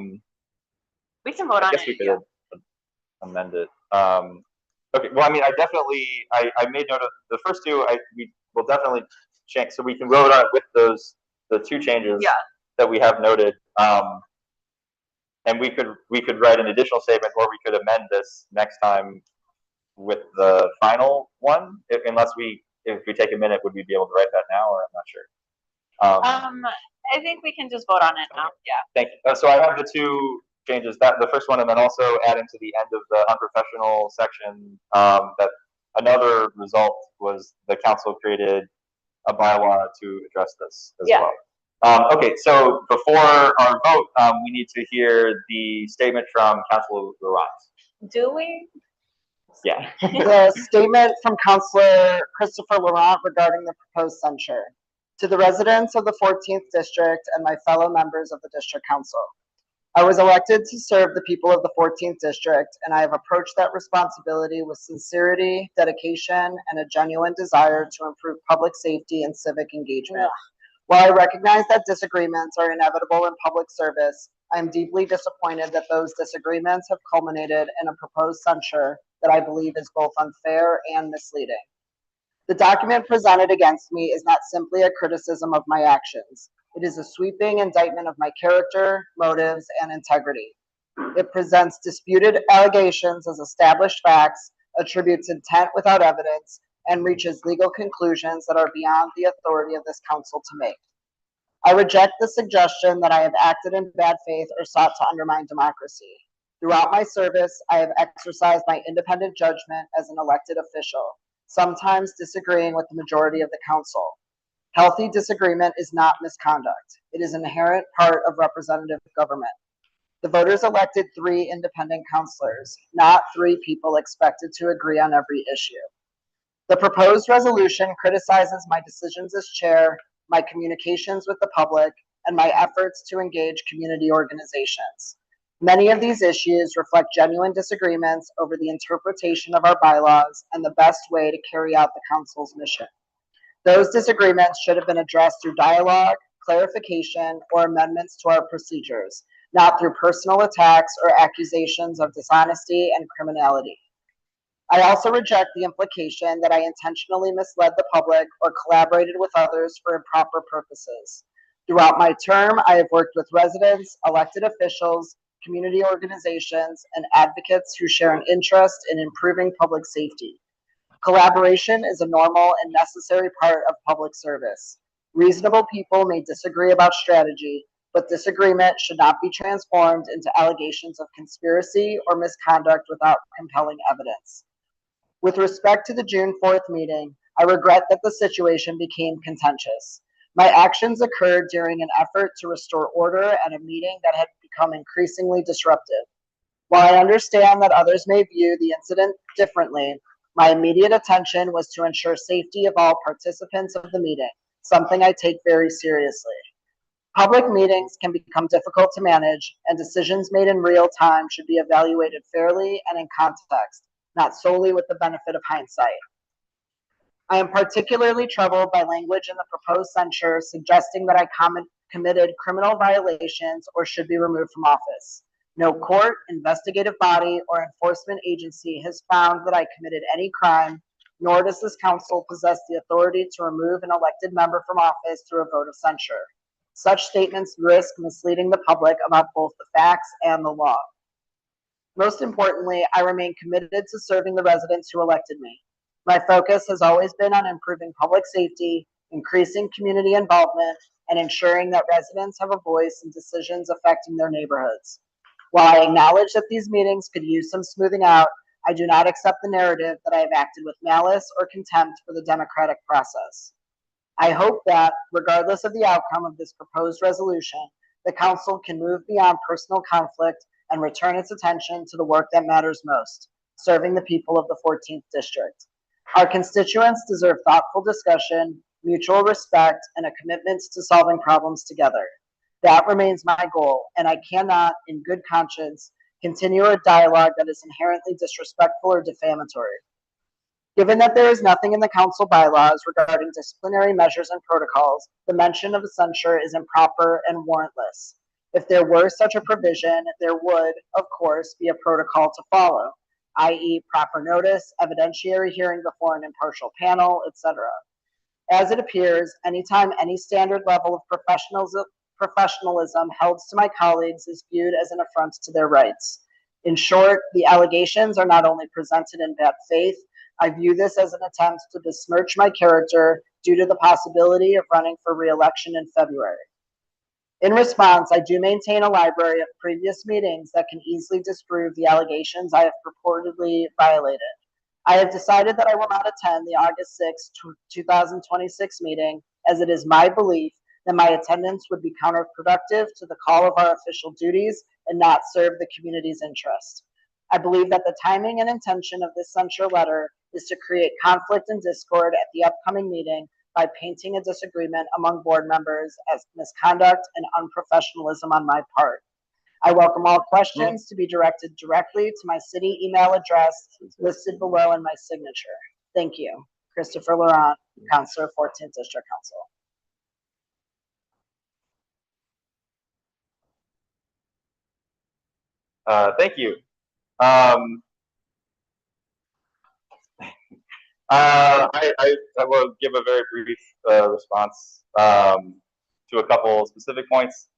we can vote on it. I guess we could amend it. Okay. Well, I mean, I made note of the first two. We will definitely change, so we can vote on it with the two changes. Yeah. That we have noted. And we could write an additional statement, or we could amend this next time with the final one. If we take a minute, would we be able to write that now, or I'm not sure. I think we can just vote on it now. Yeah. Thank you. So I have the two changes, that the first one, and then also adding to the end of the unprofessional section, that another result was the council created a bylaw to address this as well. Okay, so before our vote, we need to hear the statement from Councilor Laurent. Do we? Yeah. The statement from Councilor Christopher Laurent regarding the proposed censure. To the residents of the 14th District and my fellow members of the District Council, I was elected to serve the people of the 14th District, and I have approached that responsibility with sincerity, dedication, and a genuine desire to improve public safety and civic engagement. While I recognize that disagreements are inevitable in public service, I am deeply disappointed that those disagreements have culminated in a proposed censure that I believe is both unfair and misleading. The document presented against me is not simply a criticism of my actions. It is a sweeping indictment of my character, motives, and integrity. It presents disputed allegations as established facts, attributes intent without evidence, and reaches legal conclusions that are beyond the authority of this council to make. I reject the suggestion that I have acted in bad faith or sought to undermine democracy. Throughout my service, I have exercised my independent judgment as an elected official, sometimes disagreeing with the majority of the council. Healthy disagreement is not misconduct. It is an inherent part of representative government. The voters elected 3 independent councilors, not 3 people expected to agree on every issue. The proposed resolution criticizes my decisions as chair, my communications with the public, and my efforts to engage community organizations. Many of these issues reflect genuine disagreements over the interpretation of our bylaws and the best way to carry out the council's mission. Those disagreements should have been addressed through dialogue, clarification, or amendments to our procedures, not through personal attacks or accusations of dishonesty and criminality. I also reject the implication that I intentionally misled the public or collaborated with others for improper purposes. Throughout my term, I have worked with residents, elected officials, community organizations, and advocates who share an interest in improving public safety. Collaboration is a normal and necessary part of public service. Reasonable people may disagree about strategy, but disagreement should not be transformed into allegations of conspiracy or misconduct without compelling evidence. With respect to the June 4th meeting, I regret that the situation became contentious. My actions occurred during an effort to restore order at a meeting that had become increasingly disruptive. While I understand that others may view the incident differently, my immediate attention was to ensure safety of all participants of the meeting, something I take very seriously. Public meetings can become difficult to manage, and decisions made in real time should be evaluated fairly and in context, not solely with the benefit of hindsight. I am particularly troubled by language in the proposed censure suggesting that I committed criminal violations or should be removed from office. No court, investigative body, or enforcement agency has found that I committed any crime, nor does this council possess the authority to remove an elected member from office through a vote of censure. Such statements risk misleading the public about both the facts and the law. Most importantly, I remain committed to serving the residents who elected me. My focus has always been on improving public safety, increasing community involvement, and ensuring that residents have a voice in decisions affecting their neighborhoods. While I acknowledge that these meetings could use some smoothing out, I do not accept the narrative that I have acted with malice or contempt for the democratic process. I hope that, regardless of the outcome of this proposed resolution, the council can move beyond personal conflict and return its attention to the work that matters most, serving the people of the 14th District. Our constituents deserve thoughtful discussion, mutual respect, and a commitment to solving problems together. That remains my goal, and I cannot, in good conscience, continue a dialogue that is inherently disrespectful or defamatory. Given that there is nothing in the council bylaws regarding disciplinary measures and protocols, the mention of a censure is improper and warrantless. If there were such a provision, there would, of course, be a protocol to follow, i.e. proper notice, evidentiary hearing before an impartial panel, etc. As it appears, anytime any standard level of professionalism held to my colleagues is viewed as an affront to their rights. In short, the allegations are not only presented in bad faith, I view this as an attempt to besmirch my character due to the possibility of running for re-election in February. In response, I do maintain a library of previous meetings that can easily disprove the allegations I have purportedly violated. I have decided that I will not attend the August 6, 2026 meeting, as it is my belief that my attendance would be counterproductive to the call of our official duties and not serve the community's interest. I believe that the timing and intention of this censure letter is to create conflict and discord at the upcoming meeting by painting a disagreement among board members as misconduct and unprofessionalism on my part. I welcome all questions to be directed directly to my city email address listed below in my signature. Thank you. Christopher Laurent, Councilor, 14th District Council. Thank you. I will give a very brief response to a couple specific points.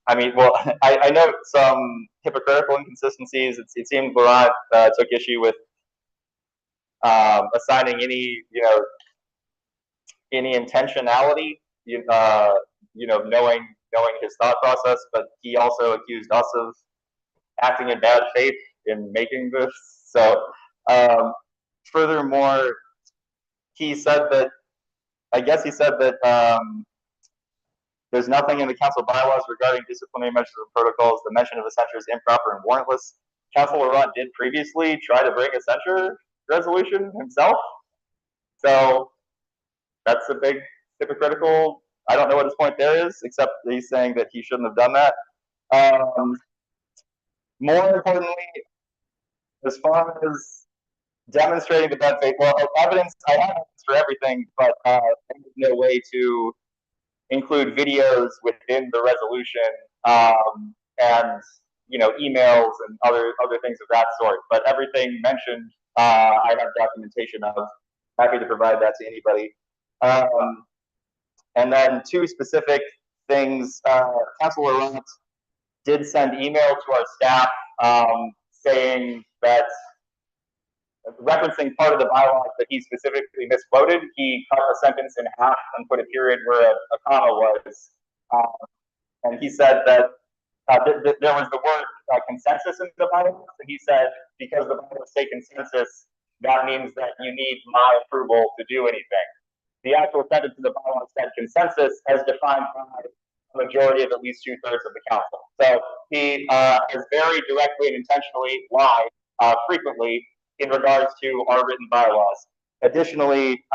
I mean, well, I note some hypocritical inconsistencies. It seemed Laurent took issue with assigning any intentionality, knowing his thought process, but he also accused us of acting in bad faith in making this. So, furthermore, he said that there's nothing in the council bylaws regarding disciplinary measures and protocols. The mention of a censure is improper and warrantless. Councilor Laurent did previously try to bring a censure resolution himself. So that's a big hypocritical. I don't know what his point there is, except he's saying that he shouldn't have done that. More importantly, as far as demonstrating the bad faith, well, evidence, I have evidence for everything, but there's no way to include videos within the resolution, and emails and other things of that sort. But everything mentioned, I have documentation of. Happy to provide that to anybody. And then two specific things. Councilor Laurent did send email to our staff saying that, referencing part of the bylaws that he specifically misquoted, he cut a sentence in half and put a period where a comma was. And he said that there was the word consensus in the bylaws, and he said because the bylaws say consensus, that means that you need my approval to do anything. The actual sentence in the bylaws said consensus as defined by a majority of at least 2/3 of the council. So he has very directly and intentionally lied frequently in regards to our written bylaws. Additionally,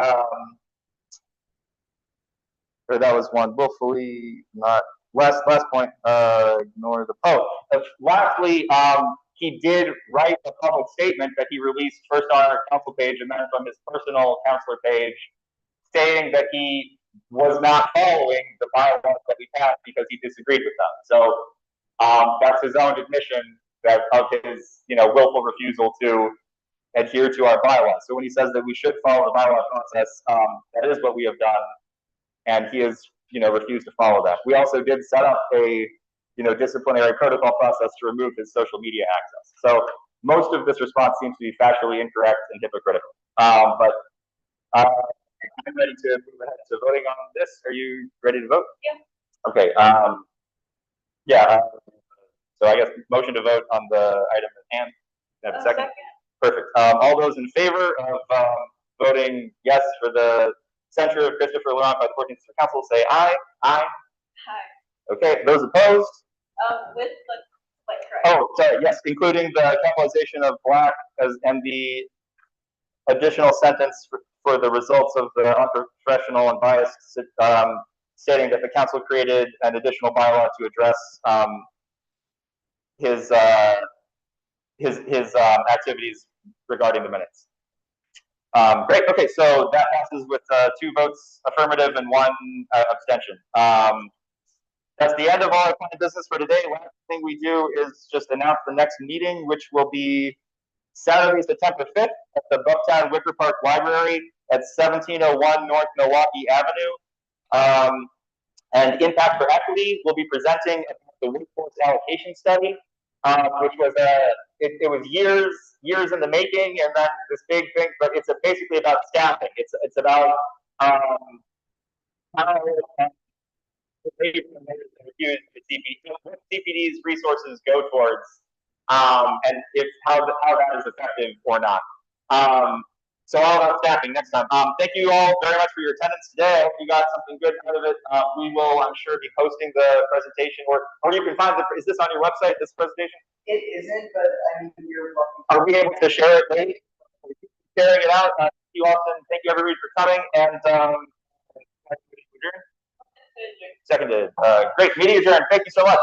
or that was one, willfully not. Last point, ignore the, lastly, he did write a public statement that he released first on our council page and then from his personal councilor page, stating that he was not following the bylaws that we passed because he disagreed with them. So that's his own admission that of his, willful refusal to adhere to our bylaws. So when he says that we should follow the bylaw process, that is what we have done, and he has, refused to follow that. We also did set up a, disciplinary protocol process to remove his social media access. So most of this response seems to be factually incorrect and hypocritical. But I'm ready to move ahead to voting on this. Are you ready to vote? Yeah. Okay. Yeah. So I guess motion to vote on the item at hand. Have a second? Perfect. All those in favor of voting yes for the censure of Christopher Laurent by the 14th District Council, say aye. Aye. Hi. Okay. Those opposed? With the correct. Oh, sorry. Yes, including the capitalization of black and the additional sentence for the results of the unprofessional and biased, stating that the council created an additional bylaw to address his activities regarding the minutes. Great. Okay, so that passes with 2 votes affirmative and 1 abstention. That's the end of all our planned business for today. Last thing we do is just announce the next meeting, which will be Saturday, September 5th at the Bucktown Wicker Park Library at 1701 North Milwaukee Avenue. And Impact for Equity will be presenting about the workforce allocation study, which was it was years in the making, and then this big thing. But it's basically about staffing. It's about how what CPD's resources go towards, and how that is effective or not. So all about staffing next time. Thank you all very much for your attendance today. I hope you got something good out of it. We will, I'm sure, be posting the presentation, or you can find is this on your website, this presentation? It isn't, but I mean, you're welcome. Are we able to share it later? Sharing it out. Thank you, Austin. Thank you, everybody, for coming. And seconded. Great. Meeting adjourned. Thank you so much.